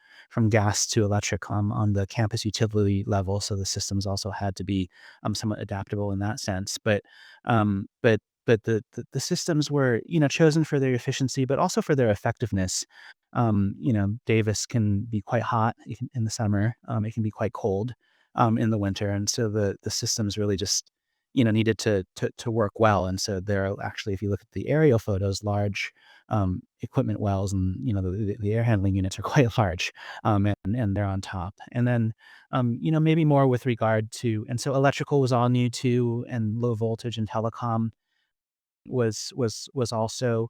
gas to electric, on the campus utility level, so the systems also had to be, somewhat adaptable in that sense. But the systems were, chosen for their efficiency, but also for their effectiveness. Davis can be quite hot in the summer. It can be quite cold, in the winter, and so the systems really just, needed to work well. And so there are actually, if you look at the aerial photos, large, equipment wells, and the air handling units are quite large, and they're on top. And then, maybe more with regard to, and so electrical was all new too, and low voltage and telecom was also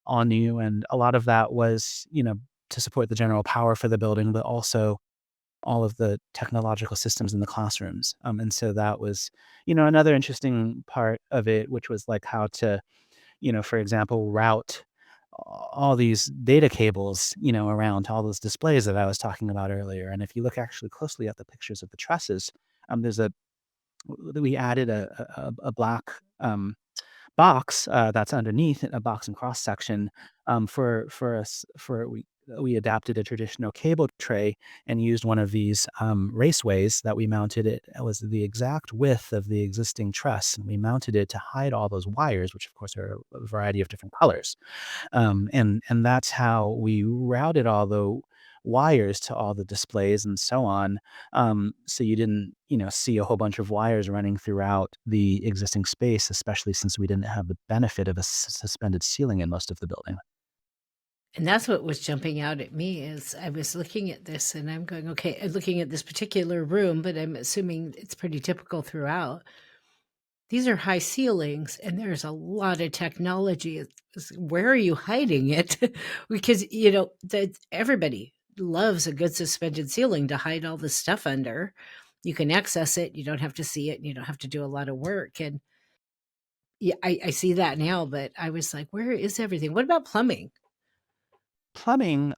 all new, and a lot of that was, to support the general power for the building, but also all of the technological systems in the classrooms. And so that was, another interesting part of it, which was like how to, for example, route all these data cables, around all those displays that I was talking about earlier. And if you look actually closely at the pictures of the trusses, there's a we added a black, box, that's underneath a box and cross section, for us for we adapted a traditional cable tray and used one of these, raceways that we mounted. It was the exact width of the existing truss, and we mounted it to hide all those wires, which of course are a variety of different colors. And that's how we routed all the wires to all the displays and so on. So you didn't, see a whole bunch of wires running throughout the existing space, especially since we didn't have the benefit of a suspended ceiling in most of the building. And that's what was jumping out at me is I was looking at this and I'm going, okay, looking at this particular room, but I'm assuming it's pretty typical throughout. These are high ceilings and there's a lot of technology. Where are you hiding it? Because, that everybody loves a good suspended ceiling to hide all the stuff under. You can access it, you don't have to see it, and you don't have to do a lot of work. And yeah, I see that now, but I was like, where is everything? What about plumbing? Plumbing,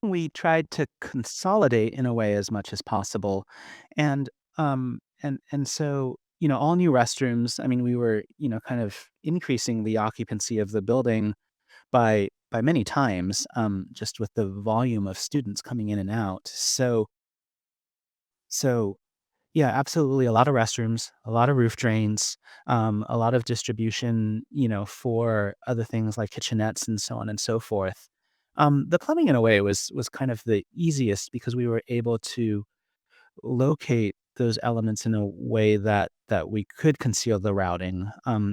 we tried to consolidate in a way as much as possible. And so, all new restrooms. I mean, we were, kind of increasing the occupancy of the building by many times, just with the volume of students coming in and out. So yeah, absolutely. A lot of restrooms, a lot of roof drains, a lot of distribution, for other things like kitchenettes and so on and so forth. The plumbing, in a way, was kind of the easiest because we were able to locate those elements in a way that we could conceal the routing.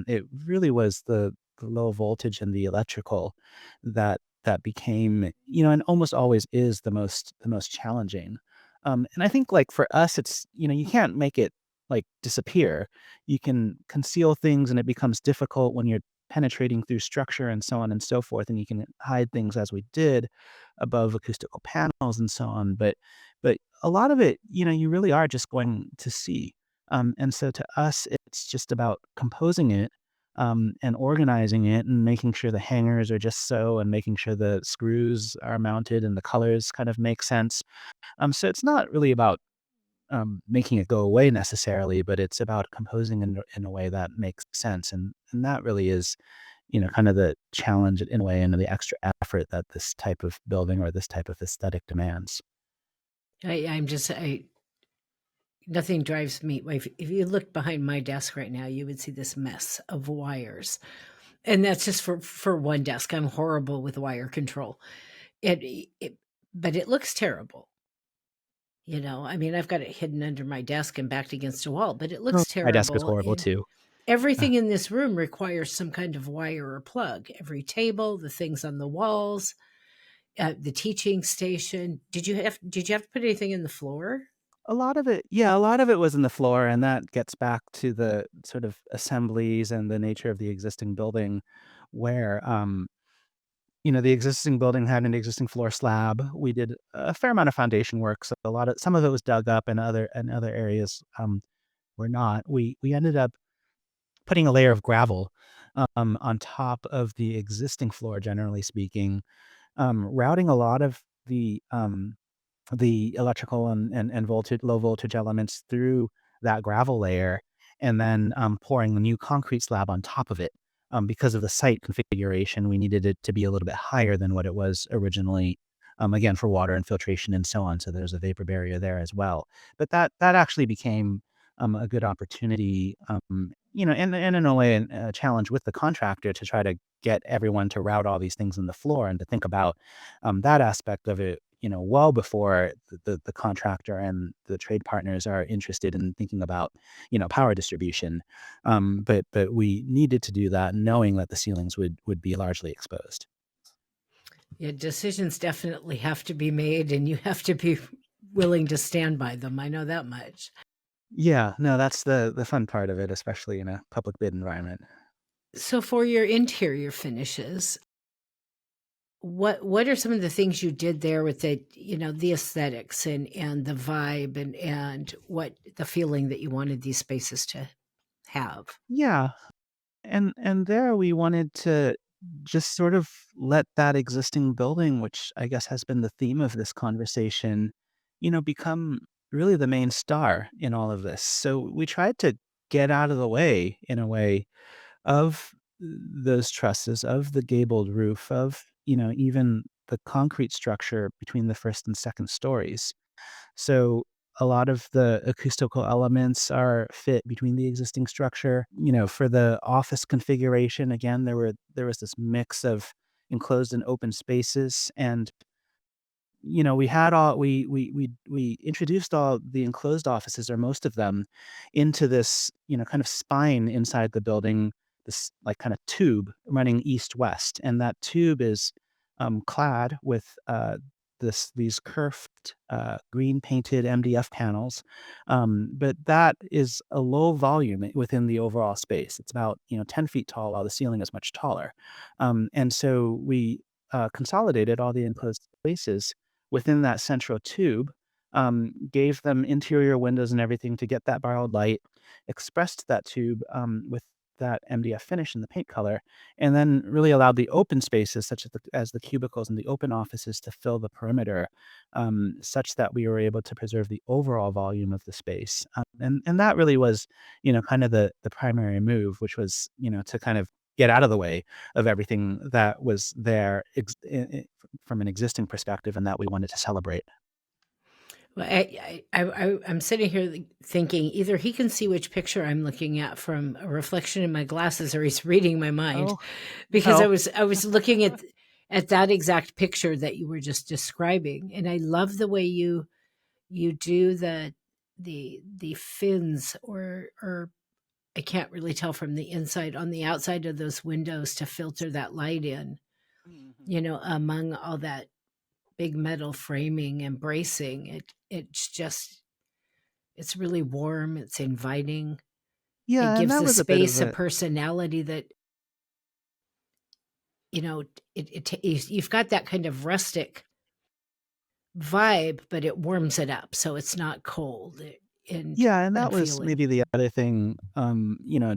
It really was the low voltage and the electrical that became, and almost always is the most challenging. And I think, like, for us, it's, you can't make it like disappear. You can conceal things, and it becomes difficult when you're penetrating through structure and so on and so forth, and you can hide things as we did above acoustical panels and so on. But a lot of it, you really are just going to see. And so to us, it's just about composing it, and organizing it, and making sure the hangers are just so, and making sure the screws are mounted and the colors kind of make sense. So it's not really about, making it go away necessarily, but it's about composing in a way that makes sense. And that really is, kind of the challenge in a way, and the extra effort that this type of building or this type of aesthetic demands. I'm just, nothing drives me. If you look behind my desk right now, you would see this mess of wires, and that's just for one desk. I'm horrible with wire control. It but it looks terrible. I mean, I've got it hidden under my desk and backed against a wall, but it Oh, looks my desk is terrible. horrible And too. Uh, everything in this room requires some kind of wire or plug. Every table, the things on the walls, the teaching station. Did you have to put anything in the floor? a lot of it, yeah, a lot of it was in the floor, and that gets back to the sort of assemblies and the nature of the existing building where, the existing building had an existing floor slab. We did a fair amount of foundation work, so some of it was dug up and other areas, were not. We ended up putting a layer of gravel, on top of the existing floor, generally speaking, routing a lot of the electrical and voltage low voltage elements through that gravel layer, and then, pouring the new concrete slab on top of it. Because of the site configuration, we needed it to be a little bit higher than what it was originally, again, for water infiltration and so on, so there's a vapor barrier there as well. But that actually became, a good opportunity, and in a way, a challenge with the contractor to try to get everyone to route all these things in the floor and to think about, that aspect of it, well before the contractor and the trade partners are interested in thinking about, power distribution. But we needed to do that knowing that the ceilings would be largely exposed. Yeah, decisions definitely have to be made, and you have to be willing to stand by them. I know that much. Yeah, no, that's the fun part of it, especially in a public bid environment. So for your interior finishes, what are some of the things you did there with the aesthetics and the vibe and what the feeling that you wanted these spaces to have? Yeah, and there we wanted to just sort of let that existing building, which I guess has been the theme of this conversation, become really the main star in all of this. So we tried to get out of the way, in a way, of those trusses, of the gabled roof, of, even the concrete structure between the first and second stories. So a lot of the acoustical elements are fit between the existing structure. For the office configuration, again, there was this mix of enclosed and open spaces, and we had all we introduced all the enclosed offices, or most of them, into this, kind of spine inside the building, this like kind of tube running east-west, and that tube is, clad with, these curved, green painted MDF panels, but that is a low volume within the overall space. It's about, 10 feet tall, while the ceiling is much taller, and so we, consolidated all the enclosed spaces within that central tube, gave them interior windows and everything to get that borrowed light, expressed that tube, with that MDF finish in the paint color, and then really allowed the open spaces, such as the cubicles and the open offices, to fill the perimeter, such that we were able to preserve the overall volume of the space. And that really was, kind of the primary move, which was, to kind of get out of the way of everything that was there from an existing perspective, and that we wanted to celebrate. Well, I'm sitting here thinking either he can see which picture I'm looking at from a reflection in my glasses, or he's reading my mind, Oh, because I no. was I was looking at that exact picture that you were just describing, and I love the way you do the fins, or I can't really tell from the inside, on the outside of those windows to filter that light in, Mhm. among all that big metal framing and bracing. It's really warm, it's inviting. It Yeah, and gives that the was a bit of space a a personality that, you know, you've got that kind of rustic vibe, but it warms it up so it's not cold and yeah, and that was unfeeling. maybe the other thing,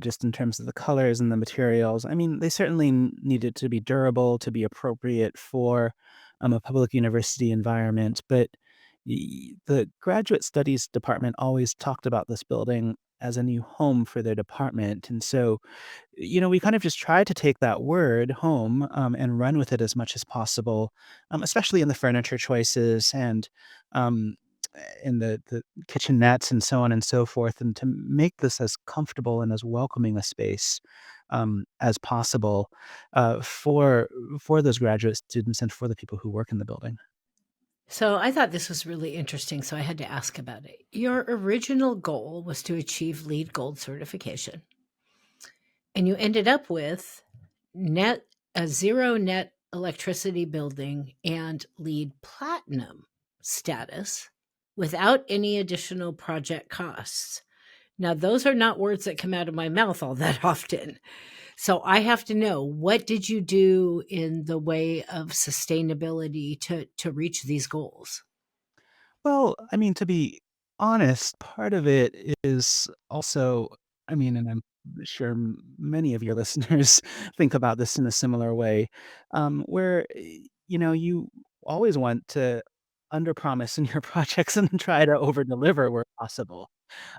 just in terms of the colors and the materials. I mean, they certainly needed to be durable, to be appropriate for, a public university environment, but the graduate studies department always talked about this building as a new home for their department, and so, we kind of just tried to take that word home, and run with it as much as possible, especially in the furniture choices, and, in the kitchenettes and so on and so forth, and to make this as comfortable and as welcoming a space as possible for those graduate students and for the people who work in the building. So I thought this was really interesting, so I had to ask about it. Your original goal was to achieve LEED Gold certification, and you ended up with net a zero net electricity building and LEED Platinum status without any additional project costs. Now, those are not words that come out of my mouth all that often. So I have to know, what did you do in the way of sustainability to reach these goals? Well, I mean, to be honest, part of it is also, I mean, and I'm sure many of your listeners think about this in a similar way, where, you always want to underpromise in your projects and try to overdeliver where possible.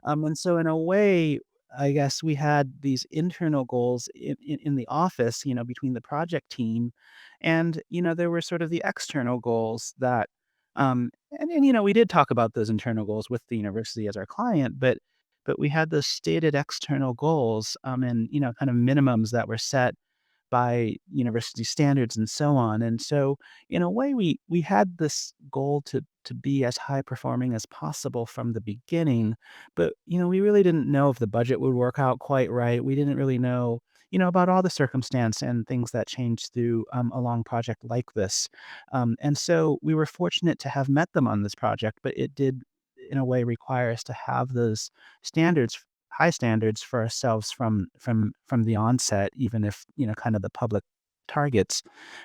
And so in a way, I guess we had these internal goals in the office, between the project team, and there were sort of the external goals that, we did talk about those internal goals with the university as our client, but we had those stated external goals, and kind of minimums that were set by university standards and so on. And so in a way we had this goal to be as high performing as possible from the beginning, but we really didn't know if the budget would work out quite right. We didn't really know about all the circumstance and things that change through a long project like this. And so we were fortunate to have met them on this project, but it did in a way require us to have those standards, high standards for ourselves from the onset, even if kind of the public targets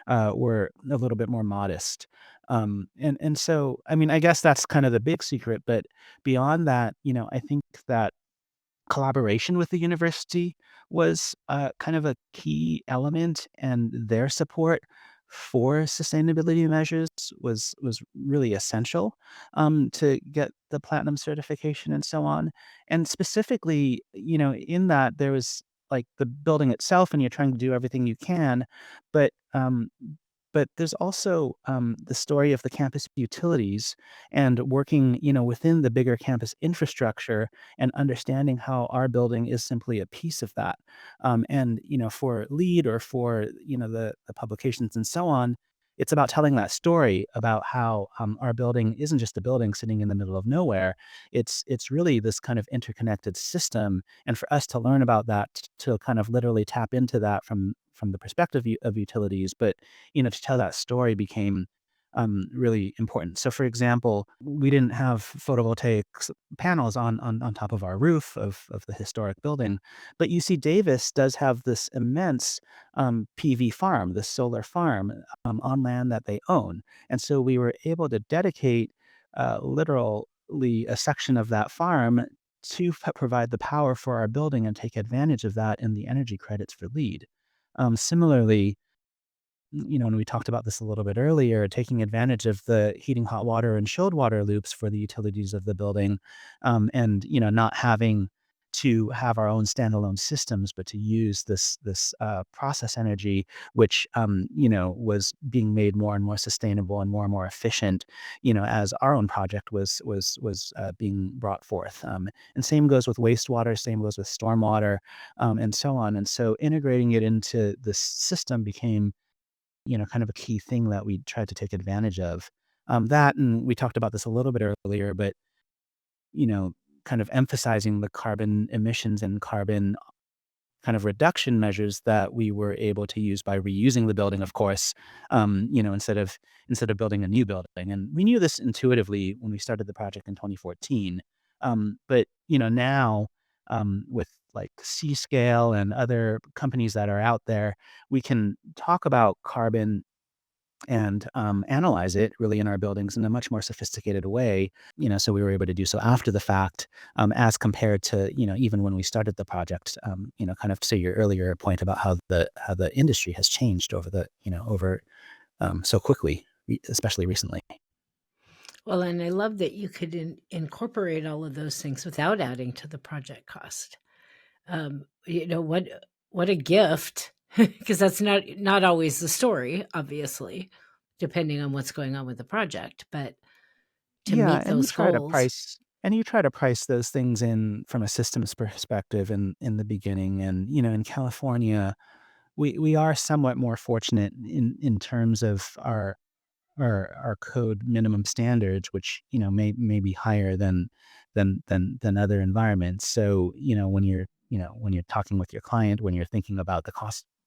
were a little bit more modest. And so, I mean, I guess that's kind of the big secret. But beyond that, I think that collaboration with the university was kind of a key element, and their support for sustainability measures was really essential to get the platinum certification and so on. And specifically, in that there was like the building itself, and you're trying to do everything you can, but there's also the story of the campus utilities and working, within the bigger campus infrastructure and understanding how our building is simply a piece of that. And for LEAD or for the publications and so on, it's about telling that story about how our building isn't just a building sitting in the middle of nowhere. It's really this kind of interconnected system, and for us to learn about that, to kind of literally tap into that from the perspective of utilities, but to tell that story became really important. So, for example, we didn't have photovoltaic panels on top of our roof of the historic building, but UC Davis does have this immense PV farm, this solar farm on land that they own, and so we were able to dedicate literally a section of that farm to provide the power for our building and take advantage of that in the energy credits for LEED. Similarly, and we talked about this a little bit earlier, taking advantage of the heating hot water and chilled water loops for the utilities of the building, and not having to have our own standalone systems, but to use this process energy, which was being made more and more sustainable and more efficient, as our own project was being brought forth. And same goes with wastewater, same goes with stormwater, and so on. And so integrating it into this system became kind of a key thing that we tried to take advantage of. That, and we talked about this a little bit earlier, but, you know, kind of emphasizing the carbon emissions and carbon kind of reduction measures that we were able to use by reusing the building, of course, instead of building a new building. And we knew this intuitively when we started the project in 2014. But now with like C-Scale and other companies that are out there, we can talk about carbon and analyze it really in our buildings in a much more sophisticated way. So we were able to do so after the fact, as compared to even when we started the project. Kind of to your earlier point about how the industry has changed over the over so quickly, especially recently. Well, and I love that you could incorporate all of those things without adding to the project cost. What a gift, because that's not always the story, obviously, depending on what's going on with the project. But to Yeah, meet those goals. and you try to price those things in from a systems perspective in the beginning. And, in California, we are somewhat more fortunate in terms of our code minimum standards, which, may be higher than other environments. So, when you're talking with your client, when you're thinking about the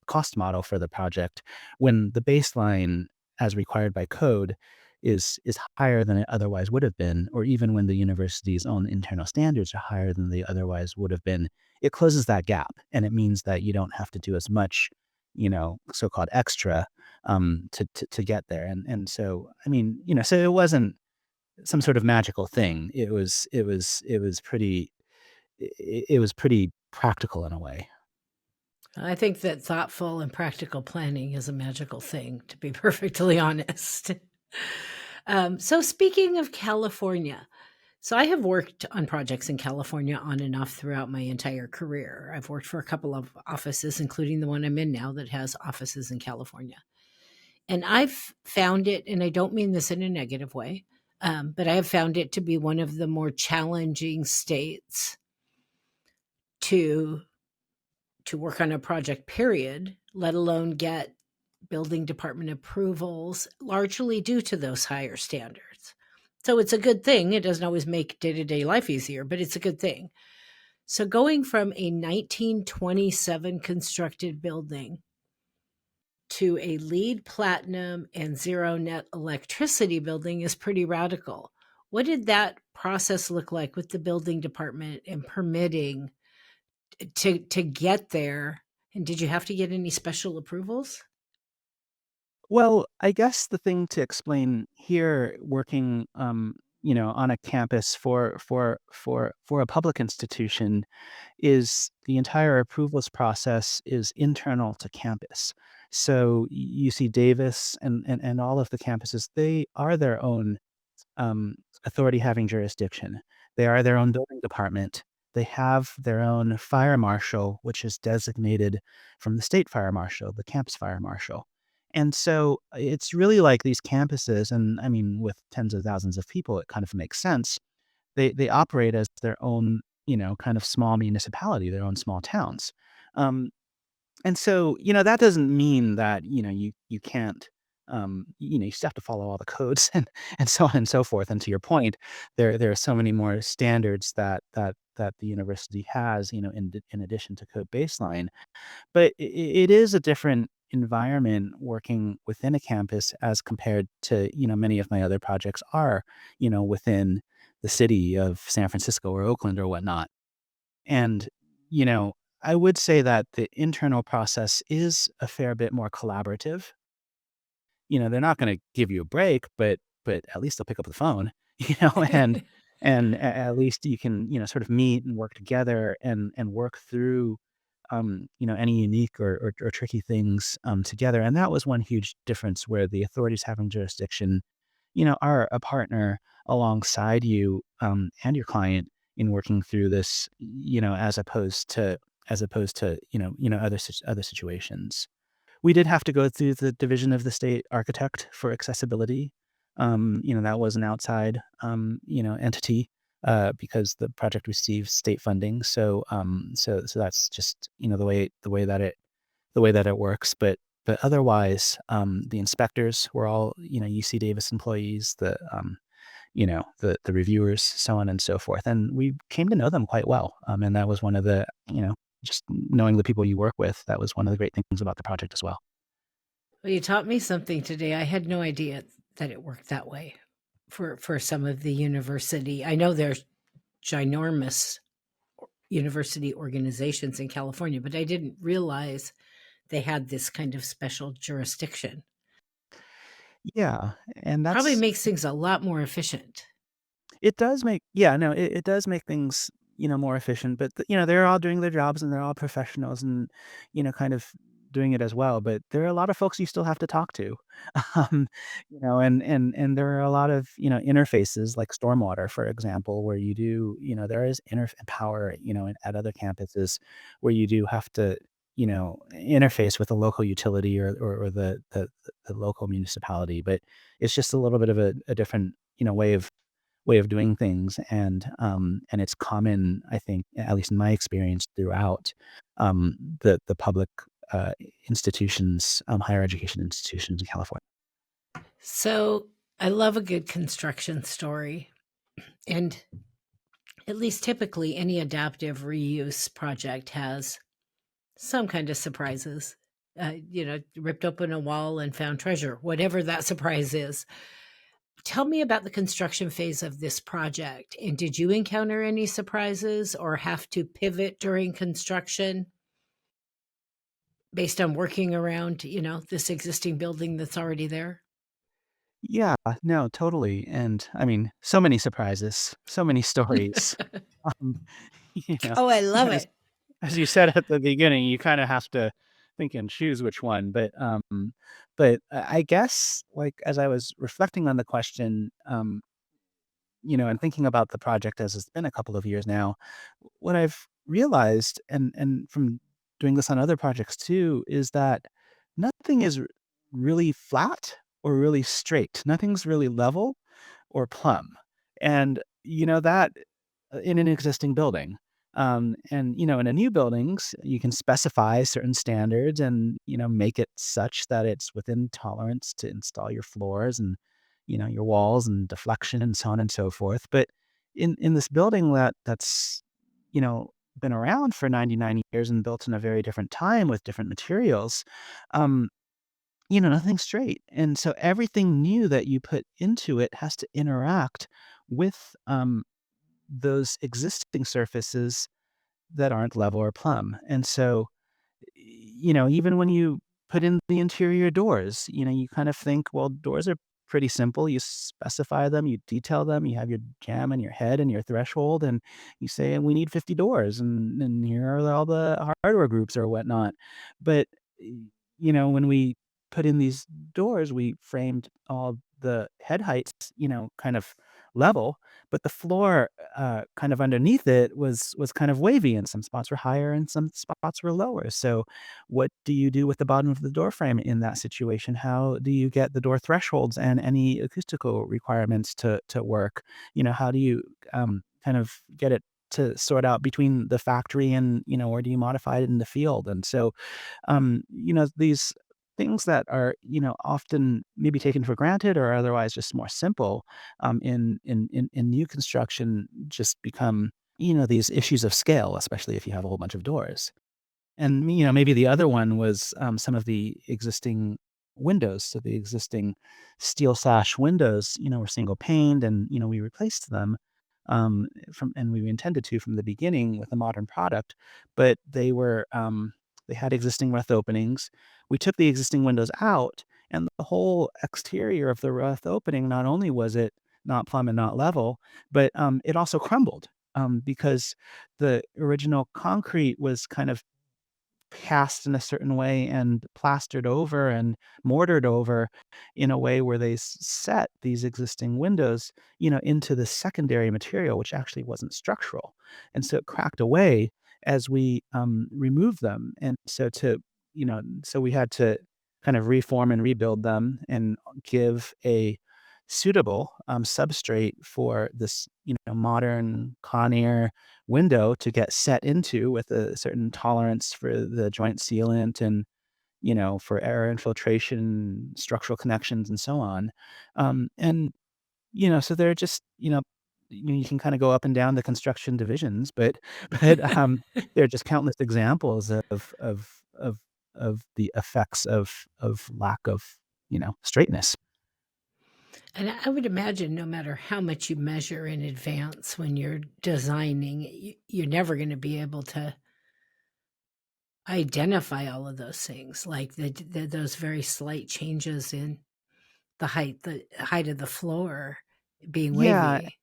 cost model for the project, when the baseline as required by code is higher than it otherwise would have been, or even when the university's own internal standards are higher than they otherwise would have been, it closes that gap. And it means that you don't have to do as much, so-called extra to get there. And so, I mean, so it wasn't some sort of magical thing. It was pretty practical in a way. I think that thoughtful and practical planning is a magical thing, to be perfectly honest. So, speaking of California, so I have worked on projects in California on and off throughout my entire career. I've worked for a couple of offices, including the one I'm in now that has offices in California. And I've found it, and I don't mean this in a negative way, but I have found it to be one of the more challenging states to work on a project, period, let alone get building department approvals, largely due to those higher standards. So it's a good thing. It doesn't always make day-to-day life easier, but it's a good thing. So going from a 1927 constructed building to a LEED platinum and zero net electricity building is pretty radical. What did that process look like with the building department and permitting to get there? And did you have to get any special approvals? Well, I guess the thing to explain here, working, on a campus for a public institution, is the entire approvals process is internal to campus. So UC Davis and all of the campuses, they are their own authority having jurisdiction. They are their own building department. They have their own fire marshal, which is designated from the state fire marshal, the campus fire marshal. And so it's really like these campuses, and I mean, with tens of thousands of people, it kind of makes sense. They operate as their own, kind of small municipality, their own small towns. Um, and so, that doesn't mean that, you can't, you still have to follow all the codes and so on and so forth. And to your point, there are so many more standards that the university has, in addition to code baseline. But it is a different environment working within a campus as compared to, many of my other projects are, within the city of San Francisco or Oakland or whatnot. And, you know, I would say that the internal process is a fair bit more collaborative. They're not gonna give you a break, but at least they'll pick up the phone, at least you can, sort of meet and work together and work through, any unique or tricky things, together. And that was one huge difference where the authorities having jurisdiction, are a partner alongside you, and your client in working through this, as opposed to, other situations. We did have to go through the division of the state architect for accessibility. That was an outside, entity, because the project receives state funding. So that's just, the way that it works. But otherwise, the inspectors were all, UC Davis employees, the reviewers, so on and so forth. And we came to know them quite well. And that was one of the, just knowing the people you work with, that was one of the great things about the project as well. Well, you taught me something today. I had no idea that it worked that way for some of the university. I know there's ginormous university organizations in California, but I didn't realize they had this kind of special jurisdiction. Yeah, and Probably that's makes things a lot more efficient. it does make yeah, no, it does make things, more efficient, but, they're all doing their jobs and they're all professionals and, kind of doing it as well, but there are a lot of folks you still have to talk to. Um, and there are a lot of, interfaces like stormwater, for example, where you do, there is power, at other campuses where you do have to, interface with the local utility or the local municipality, but it's just a little bit of a different, way of way of doing things, and it's common, I think, at least in my experience, throughout the public uh, institutions, higher education institutions in California. So I love a good construction story. And at least typically, any adaptive reuse project has some kind of surprises. Ripped open a wall and found treasure, whatever that surprise is. Tell me about the construction phase of this project. And did you encounter any surprises or have to pivot during construction based on working around, this existing building that's already there? Yeah, no, totally, and I mean, so many surprises, so many stories. Um, you know, Oh, I love as it. as you said at the beginning, you kinda have to think and choose which one, but I guess, like, as I was reflecting on the question, and thinking about the project as it's been a couple of years now, what I've realized, and from doing this on other projects too, is that nothing is really flat or really straight. Nothing's really level or plumb. And that in an existing building. And in a new buildings, you can specify certain standards and make it such that it's within tolerance to install your floors and your walls and deflection and so on and so forth. But in this building that's you know been around for 99 years and built in a very different time with different materials, um, nothing's straight. And so everything new that you put into it has to interact with those existing surfaces that aren't level or plumb. And so, even when you put in the interior doors, you kind of think, well, doors are pretty simple. You specify them, you detail them, you have your jam and your head and your threshold, and you say, we need 50 doors, and here are all the hardware groups or whatnot. But, when we put in these doors, we framed all the head heights, kind of level, but the floor kind of underneath it was kind of wavy, and some spots were higher and some spots were lower. So, what do you do with the bottom of the door frame in that situation? How do you get the door thresholds and any acoustical requirements to work? How do you kind of get it to sort out between the factory and or do you modify it in the field? And so, these things that are often maybe taken for granted or otherwise just more simple in new construction just become these issues of scale, especially if you have a whole bunch of doors. And, maybe the other one was, some of the existing windows. So the existing steel sash windows, were single paned and, we replaced them, and we intended to from the beginning with a modern product, but they had existing rough openings. We took the existing windows out, and the whole exterior of the rough opening, not only was it not plumb and not level, but, it also crumbled, because the original concrete was kind of cast in a certain way and plastered over and mortared over in a way where they set these existing windows, into the secondary material, which actually wasn't structural. And so it cracked away as we removed them. And so we had to kind of reform and rebuild them and give a suitable substrate for this, modern Conair window to get set into with a certain tolerance for the joint sealant and, for air infiltration, structural connections, and so on. And, so they're just, you can kind of go up and down the construction divisions, but, but there are just countless examples of, of the effects of lack of, straightness. And I would imagine no matter how much you measure in advance when you're designing, you're never going to be able to identify all of those things, like those very slight changes in the height of the floor being Yeah. wavy.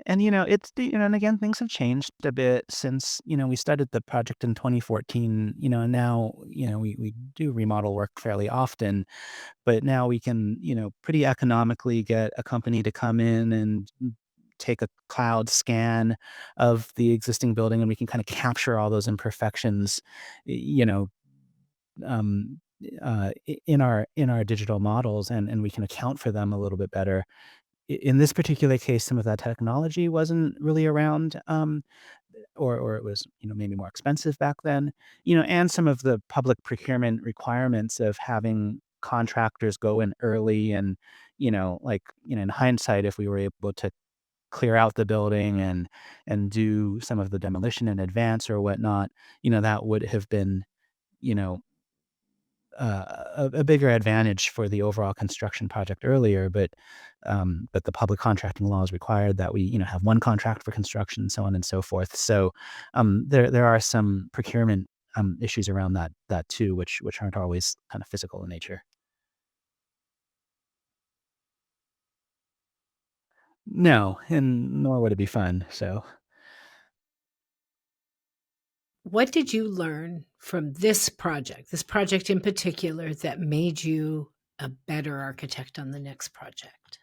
And, and again, things have changed a bit since, we started the project in 2014, and now, we do remodel work fairly often, but now we can, pretty economically get a company to come in and take a cloud scan of the existing building and we can kind of capture all those imperfections, y- you know, um, in our digital models and we can account for them a little bit better in this particular case, some of that technology wasn't really around, or it was, maybe more expensive back then, and some of the public procurement requirements of having contractors go in early and, in hindsight, if we were able to clear out the building and do some of the demolition in advance or whatnot, that would have been, you know, a bigger advantage for the overall construction project earlier, but the public contracting laws required that we, have one contract for construction, so on and so forth. So, there are some procurement, issues around that too, which aren't always kind of physical in nature. No, and nor would it be fun, so. What did you learn from this project in particular, that made you a better architect on the next project?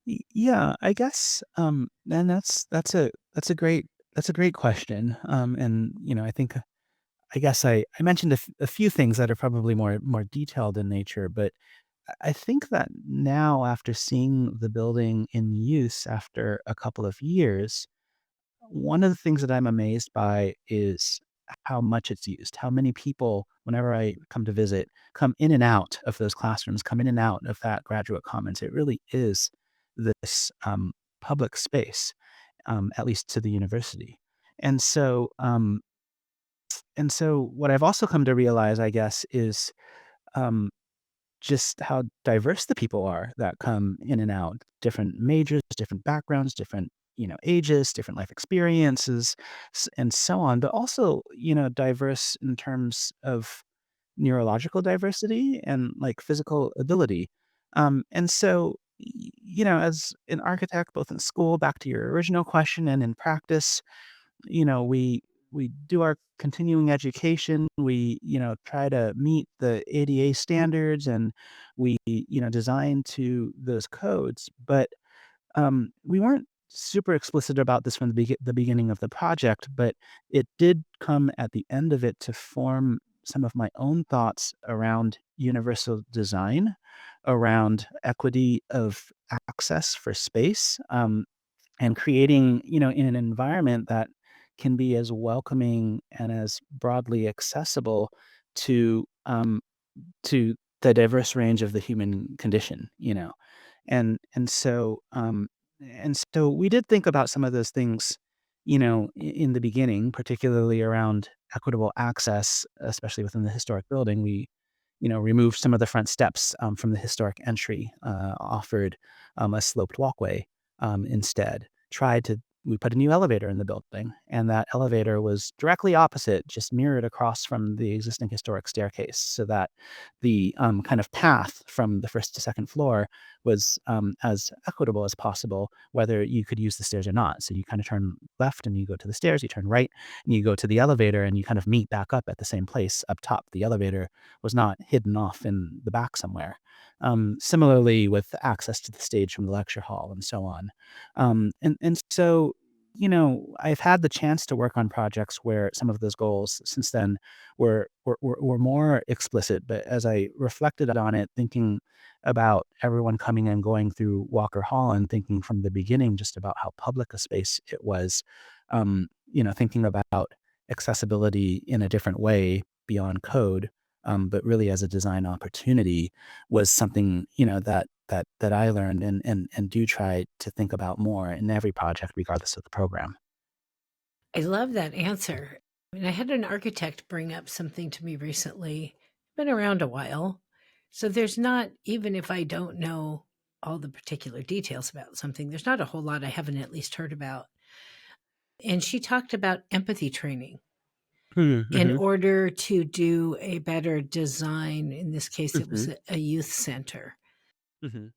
Yeah, I guess, and that's a great question, and, I think I guess I mentioned a few things that are probably more detailed in nature, but I think that now after seeing the building in use after a couple of years, one of the things that I'm amazed by is how much it's used, how many people, whenever I come to visit, come in and out of those classrooms, come in and out of that graduate commons. It really is this, public space, at least to the university. And so, what I've also come to realize, I guess, is, um, just how diverse the people are that come in and out, different majors, different backgrounds, different, ages, different life experiences, and so on, but also, diverse in terms of neurological diversity and like physical ability. And so, as an architect, both in school, back to your original question, and in practice, we do our continuing education. We, try to meet the ADA standards, and we, design to those codes. But we weren't super explicit about this from the beginning of the project, but it did come at the end of it to form some of my own thoughts around universal design, around equity of access for space, and creating, in an environment that can be as welcoming and as broadly accessible to, to the diverse range of the human condition, and so we did think about some of those things, in the beginning, particularly around equitable access, especially within the historic building. We, removed some of the front steps, from the historic entry, offered, a sloped walkway, instead. Tried to We put a new elevator in the building, and that elevator was directly opposite, just mirrored across from the existing historic staircase, so that the, kind of path from the first to second floor was, as equitable as possible, whether you could use the stairs or not. So you kind of turn left and you go to the stairs, you turn right and you go to the elevator, and you kind of meet back up at the same place up top. The elevator was not hidden off in the back somewhere. Similarly with access to the stage from the lecture hall and so on. And so, I've had the chance to work on projects where some of those goals since then were more explicit. But as I reflected on it, thinking about everyone coming and going through Walker Hall, and thinking from the beginning just about how public a space it was, thinking about accessibility in a different way beyond code, but really as a design opportunity, was something, that I learned and do try to think about more in every project, regardless of the program. I love that answer. I mean, I had an architect bring up something to me recently, been around a while. So there's not, even if I don't know all the particular details about something, there's not a whole lot I haven't at least heard about. And she talked about empathy training in Mhm, order to do a better design. In this case, it was mhm, a youth center. mhm,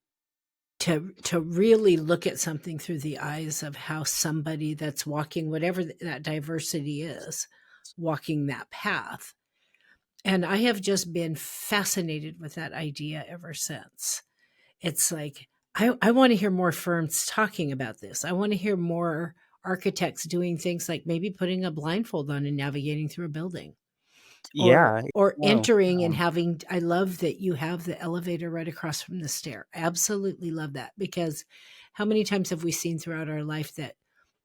To really look at something through the eyes of how somebody that's walking, whatever that diversity is, walking that path. And I have just been fascinated with that idea ever since. It's like, I want to hear more firms talking about this. I want to hear more architects doing things like maybe putting a blindfold on and navigating through a building. Yeah, or no, entering and having, I love that you have the elevator right across from the stair. Absolutely love that, because how many times have we seen throughout our life that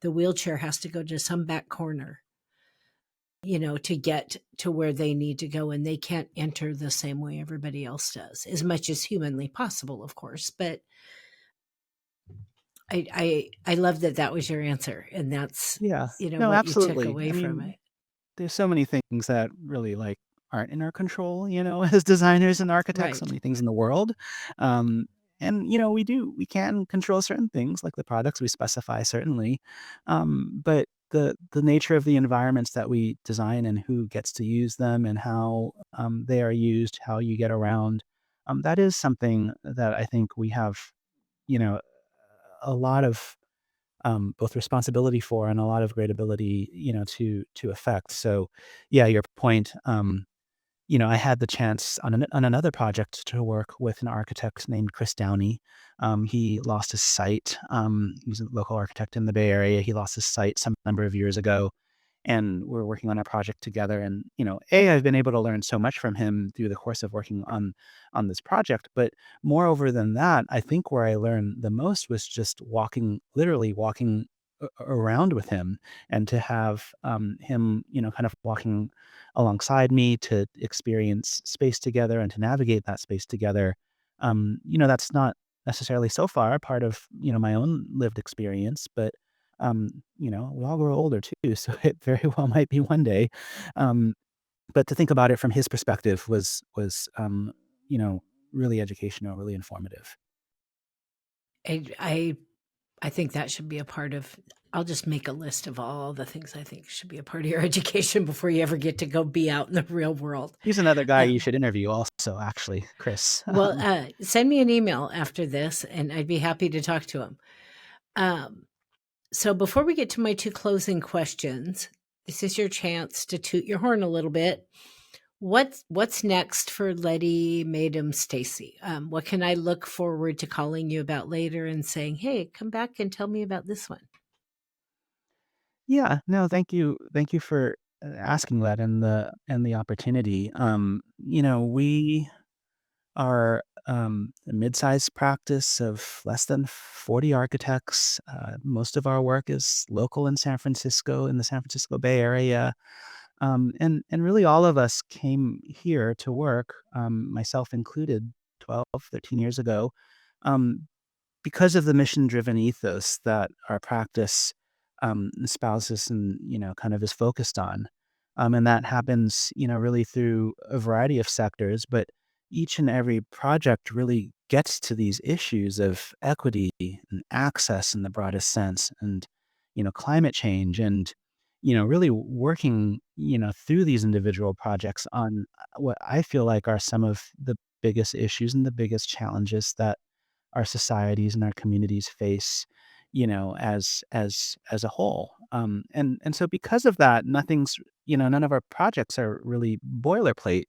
the wheelchair has to go to some back corner, to get to where they need to go, and they can't enter the same way everybody else does, as much as humanly possible, of course. But I love that that was your answer, and that's yeah. No, what you took absolutely. away I from mean, it. there's so many things that really, like, aren't in our control, as designers and architects, so Right. many things in the world. Um, and, we can control certain things, like the products we specify, certainly. But the nature of the environments that we design and who gets to use them and how, they are used, how you get around, that is something that I think we have, you know, a lot of both responsibility for and a lot of great ability, to affect. So, yeah, your point. I had the chance on another project to work with an architect named Chris Downey. He lost his sight. He's a local architect in the Bay Area. He lost his sight some number of years ago, and we're working on a project together. And I've been able to learn so much from him through the course of working on this project. But moreover than that, I think where I learned the most was just literally walking around with him, and to have him, kind of walking alongside me to experience space together and to navigate that space together. That's not necessarily so far a part of my own lived experience, but we all grow older too, so it very well might be one day. Um, but to think about it from his perspective was you know, really educational, really informative. I I I think that should be a part of. I'll just make a list of all the things I think should be a part of your education before you ever get to go be out in the real world. He's another guy you Um, should interview also, actually, Chris. well, send me an email after this, and I'd be happy to talk to him. Um, so before we get to my two closing questions, this is your chance to toot your horn a little bit. What's next for Letty, Maytum, Stacy? What can I look forward to calling you about later and saying, "Hey, come back and tell me about this one"? Yeah, no, thank you for asking that and the opportunity. We are a mid-sized practice of less than 40 architects. Most of our work is local in San Francisco, in the San Francisco Bay Area. And really all of us came here to work, myself included, 12, 13 years ago, um, because of the mission-driven ethos that our practice, espouses and, kind of is focused on. And that happens, really through a variety of sectors, but each and every project really gets to these issues of equity and access in the broadest sense, and, climate change, and, really working, through these individual projects on what I feel like are some of the biggest issues and the biggest challenges that our societies and our communities face, as a whole. And so because of that, none of our projects are really boilerplate.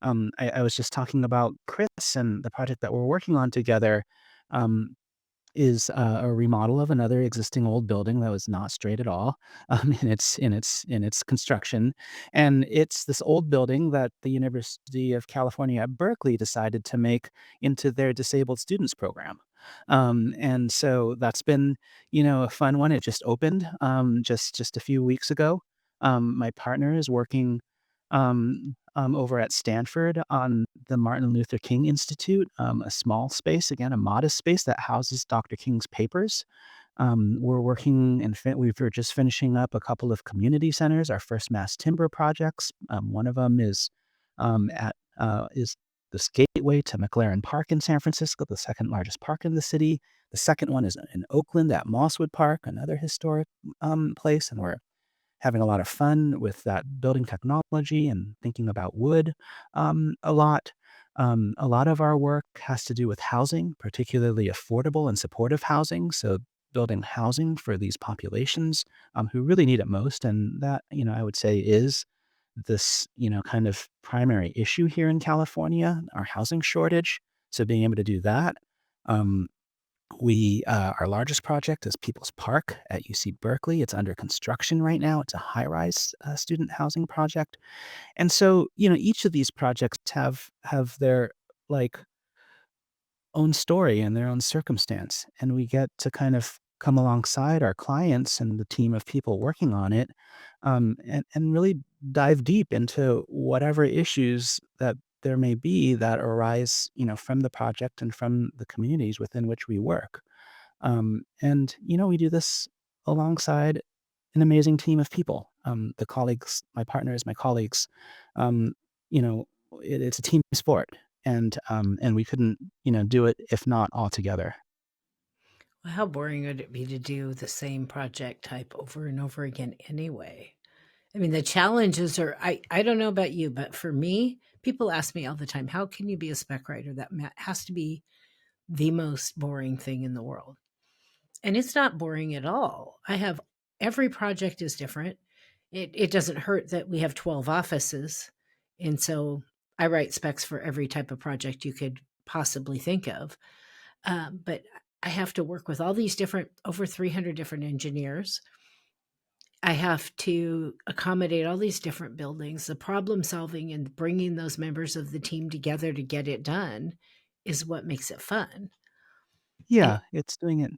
I was just talking about Chris and the project that we're working on together. Um, is a remodel of another existing old building that was not straight at all, in its construction, and it's this old building that the University of California at Berkeley decided to make into their disabled students program. And so that's been, a fun one. It just opened, just a few weeks ago. My partner is working over at Stanford on the Martin Luther King Institute, a small space, again, a modest space that houses Dr. King's papers. We're working and we're just finishing up a couple of community centers, our first mass timber projects. One of them is this gateway to McLaren Park in San Francisco, the second largest park in the city. The second one is in Oakland at Mosswood Park, another historic place, and we're having a lot of fun with that building technology and thinking about wood a lot. A lot of our work has to do with housing, particularly affordable and supportive housing. So building housing for these populations who really need it most. And that, I would say is this, kind of primary issue here in California, our housing shortage. So being able to do that. Um, Our largest project is People's Park at UC Berkeley. It's under construction right now. It's a high-rise, student housing project. And so, each of these projects have their, like, own story and their own circumstance, and we get to kind of come alongside our clients and the team of people working on it, and really dive deep into whatever issues that there may be that arise, from the project and from the communities within which we work. And we do this alongside an amazing team of people. The colleagues, my partners, my colleagues, um, you know, it's a team sport, and we couldn't, do it if not all together. Well, how boring would it be to do the same project type over and over again anyway? I mean, the challenges are, I don't know about you, but for me, people ask me all the time, how can you be a spec writer? That has to be the most boring thing in the world. And it's not boring at all. Every project is different. It doesn't hurt that we have 12 offices. And so I write specs for every type of project you could possibly think of. But I have to work with all these different, over 300 different engineers. I have to accommodate all these different buildings. The problem solving and bringing those members of the team together to get it done is what makes it fun. And Yeah, it's doing it,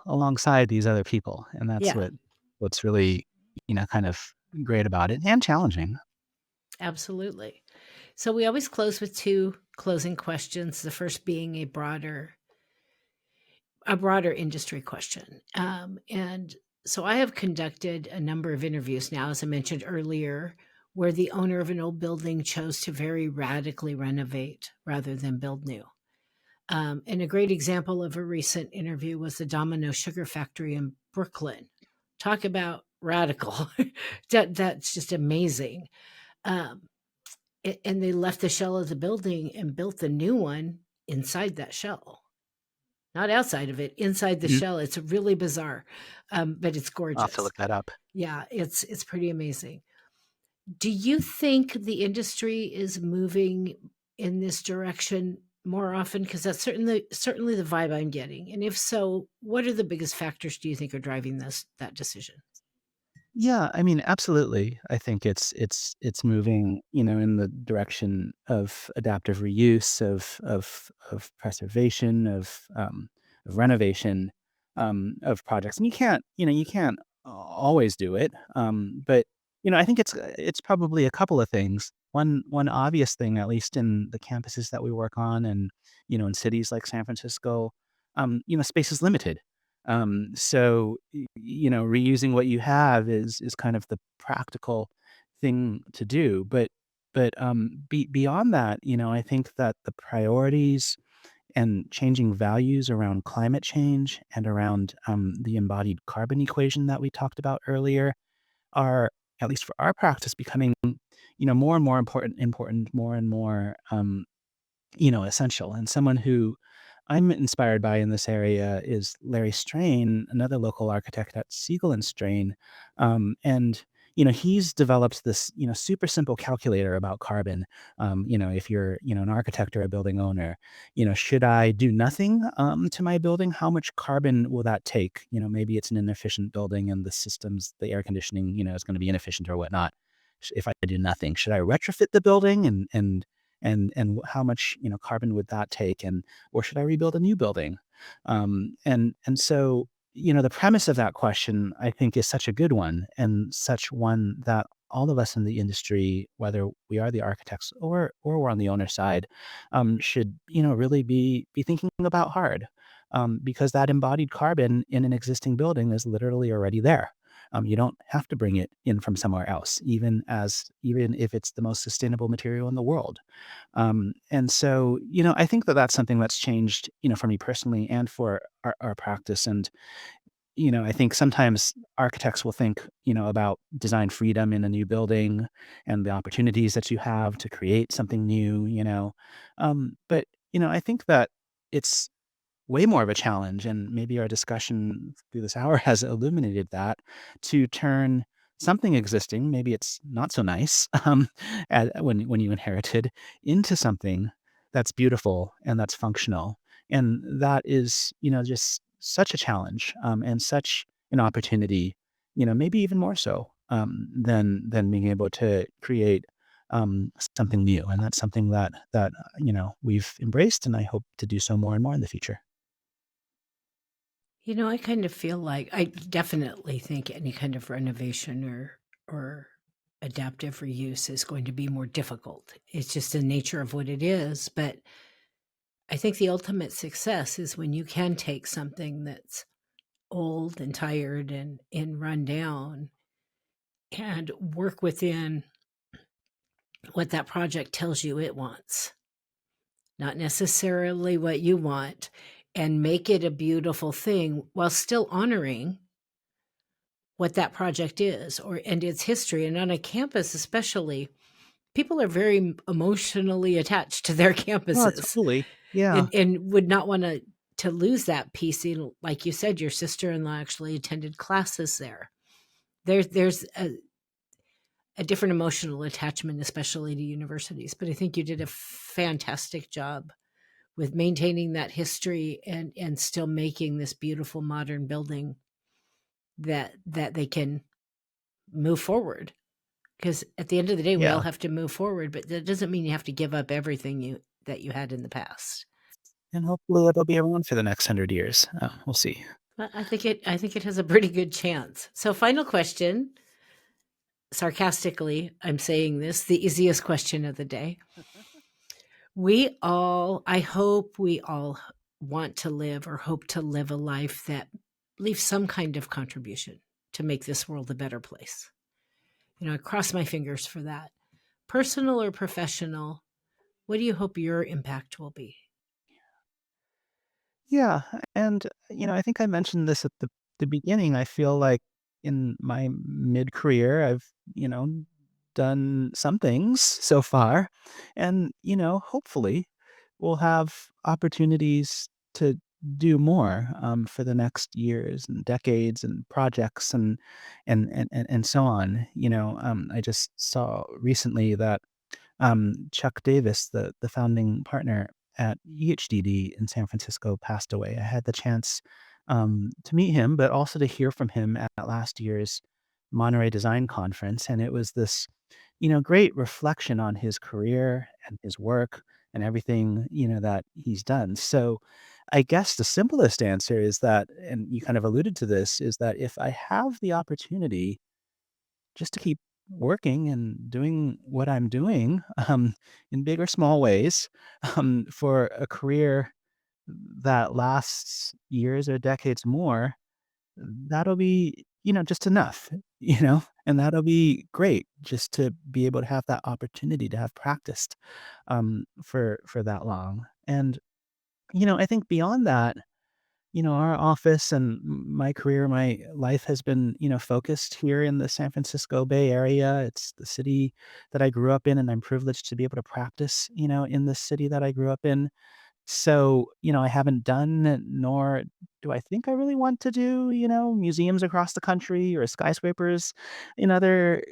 alongside these other people, and that's yeah, what's really, kind of great about it and challenging. absolutely. So we always close with two closing questions. The first being a broader industry question. And so I have conducted a number of interviews now, as I mentioned earlier, where the owner of an old building chose to very radically renovate rather than build new. And a great example of a recent interview was the Domino Sugar Factory in Brooklyn. Talk about radical. That's just amazing. Um, and they left the shell of the building and built the new one inside that shell, not outside of it, inside the Mhm. shell. It's really bizarre, but it's I'll have to gorgeous. look that up. Yeah, it's pretty amazing. Do you think the industry is moving in this direction more often? Because that's certainly the vibe I'm getting. And if so, what are the biggest factors do you think are driving that decision? Yeah, I mean, absolutely. I think it's moving, in the direction of adaptive reuse, of preservation, of renovation, of projects. And you can't always do it. But I think it's probably a couple of things. One obvious thing, at least in the campuses that we work on, and in cities like San Francisco, space is limited. So reusing what you have is kind of the practical thing to do. But beyond that, I think that the priorities and changing values around climate change and around the embodied carbon equation that we talked about earlier are, at least for our practice, becoming more and more important, more and more essential. And someone who I'm inspired by in this area is Larry Strain, another local architect at Siegel and Strain. And he's developed this, super simple calculator about carbon. If you're, an architect or a building owner, should I do nothing to my building? How much carbon will that take? Maybe it's an inefficient building and the systems, the air conditioning, is going to be inefficient or whatnot. If I do nothing, should I retrofit the building and how much, carbon would that take, and or should I rebuild a new building? And so, the premise of that question, I think, is such a good one, and such one that all of us in the industry, whether we are the architects or we're on the owner side, should, really be thinking about hard. Because that embodied carbon in an existing building is literally already there. You don't have to bring it in from somewhere else, even if it's the most sustainable material in the world. And so, I think that that's something that's changed, for me personally and for our practice. And, I think sometimes architects will think, about design freedom in a new building and the opportunities that you have to create something new. But, I think that it's way more of a challenge, and maybe our discussion through this hour has illuminated that, to turn something existing, maybe it's not so nice, when you inherited, into something that's beautiful and that's functional. And that is, just such a challenge, and such an opportunity, maybe even more so, than being able to create, something new, and that's something that we've embraced, and I hope to do so more and more in the future. I kind of feel like I definitely think any kind of renovation or adaptive reuse is going to be more difficult. It's just the nature of what it is, but I think the ultimate success is when you can take something that's old and tired and run down and work within what that project tells you it wants, not necessarily what you want, and make it a beautiful thing while still honoring what that project is or and its history. And on a campus especially, people are very emotionally attached to their Oh, campuses totally. Yeah. and would not want to lose that piece. Like you said, your sister-in-law actually attended classes there. There's a different emotional attachment, especially to universities. But I think you did a fantastic job with maintaining that history and still making this beautiful modern building that they can move forward. Because at the end of the day, we all Yeah. have to move forward, but that doesn't mean you have to give up everything you had in the past. And hopefully it'll be around for the next 100 years. We'll see. I think it has a pretty good chance. So final question, sarcastically, I'm saying this, the easiest question of the day. I hope we all want to live or hope to live a life that leaves some kind of contribution to make this world a better place. I cross my fingers for that. Personal or professional, what do you hope your impact will be? Yeah, and, I think I mentioned this at the beginning. I feel like in my mid-career, I've, done some things so far, and, hopefully, we'll have opportunities to do more, for the next years and decades and projects and so on. I just saw recently that Chuck Davis, the founding partner at EHDD in San Francisco, passed away. I had the chance to meet him, but also to hear from him at last year's Monterey Design Conference, and it was this, great reflection on his career and his work and everything that he's done. So, I guess the simplest answer is that, and you kind of alluded to this, is that if I have the opportunity just to keep working and doing what I'm doing, in big or small ways, for a career that lasts years or decades more, that'll be, just enough, and that'll be great just to be able to have that opportunity to have practiced, for that long. And, I think beyond that, our office and my career, my life has been, focused here in the San Francisco Bay Area. It's the city that I grew up in, and I'm privileged to be able to practice, in the city that I grew up in. So, I haven't done, nor do I think I really want to do, museums across the country or skyscrapers in other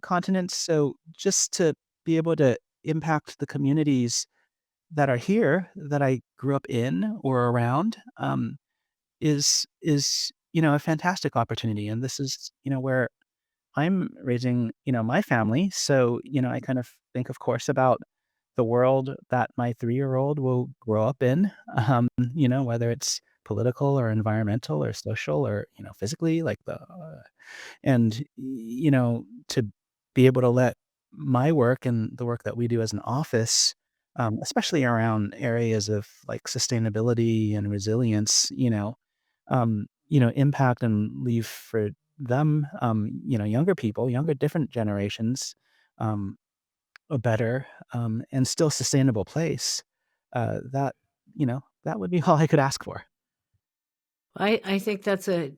continents. So, just to be able to impact the communities that are here that I grew up in or around, is, a fantastic opportunity, and this is, where I'm raising, my family, so, I kind of think, of course, about the world that my three-year-old will grow up in, whether it's political or environmental or social or, physically, like and, to be able to let my work and the work that we do as an office, especially around areas of, like, sustainability and resilience, impact and leave for them, younger people, younger different generations, um, a better, and still sustainable place, that would be all I could ask for. I think that's a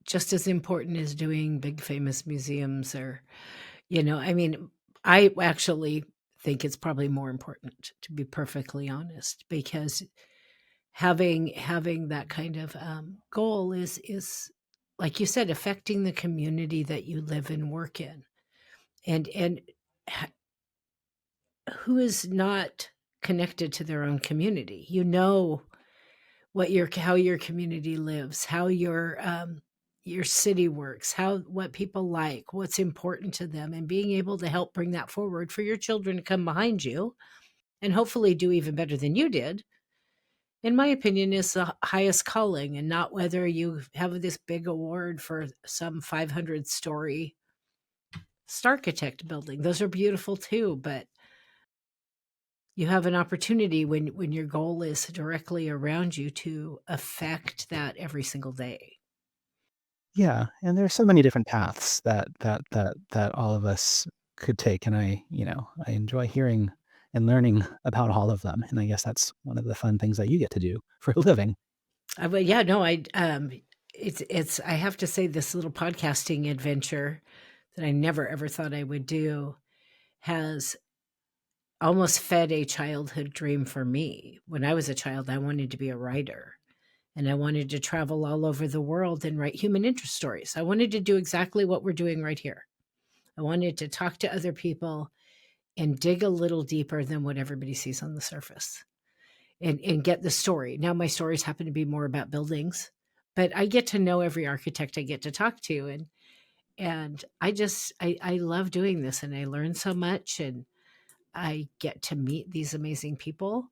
just as important as doing big famous museums or, I mean, I actually think it's probably more important, to be perfectly honest, because having that kind of goal is like you said, affecting the community that you live and work in, and who is not connected to their own community. what your how your community lives, how your city works, how what people like, what's important to them, and being able to help bring that forward for your children to come behind you and hopefully do even better than you did, in my opinion, is the highest calling, and not whether you have this big award for some 500 story Starchitect building. Those are beautiful too, but you have an opportunity when your goal is directly around you to affect that every single day. Yeah, and there's so many different paths that all of us could take, and I enjoy hearing and learning about all of them, and I guess that's one of the fun things that you get to do for a living. But yeah, no, it's I have to say this little podcasting adventure that I never ever thought I would do has almost fed a childhood dream for me. When I was a child, I wanted to be a writer, and I wanted to travel all over the world and write human interest stories. I wanted to do exactly what we're doing right here. I wanted to talk to other people and dig a little deeper than what everybody sees on the surface, and get the story. Now, my stories happen to be more about buildings, but I get to know every architect I get to talk to. And I love doing this, and I learn so much, and I get to meet these amazing people.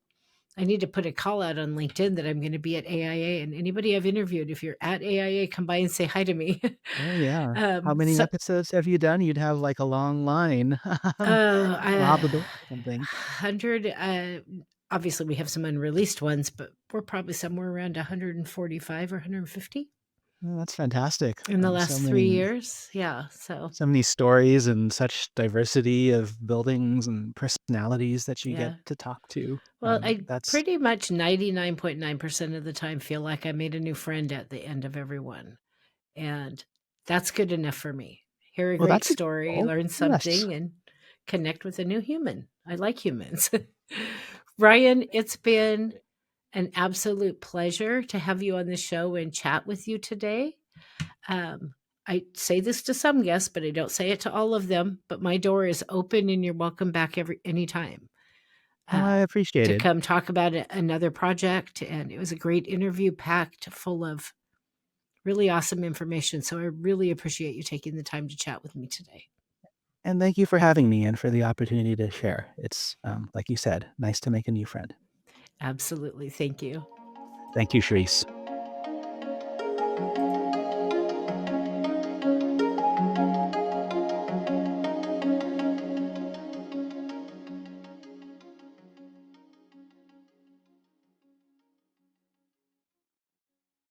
I need to put a call out on LinkedIn that I'm going to be at AIA, and anybody I've interviewed, if you're at AIA, come by and say hi to me. Oh, yeah. How many So, episodes have you done? You'd have, like, a long line, I probably something. 100, obviously we have some unreleased ones, but we're probably somewhere around 145 or 150 Oh, that's fantastic, in the and last 3 years. Yeah. So, so many stories and such diversity of buildings and personalities that you get yeah. to talk to. Well, I That's pretty much 99.9% of the time feel like I made a new friend at the end of every one. And that's good enough for me. Hear a well, great that's a story, goal. learn Yes. something, and connect with a new human. I like humans. Ryan, it's been an absolute pleasure to have you on the show and chat with you today. Um, I say this to some guests, but I don't say it to all of them. But my door is open, and you're welcome back anytime Oh, uh, I appreciate to it. come talk about another project. And it was a great interview, packed full of really awesome information. So I really appreciate you taking the time to chat with me today. And thank you for having me and for the opportunity to share. It's, like you said, nice to make a new friend. Absolutely. Thank you. Thank you, Cherise.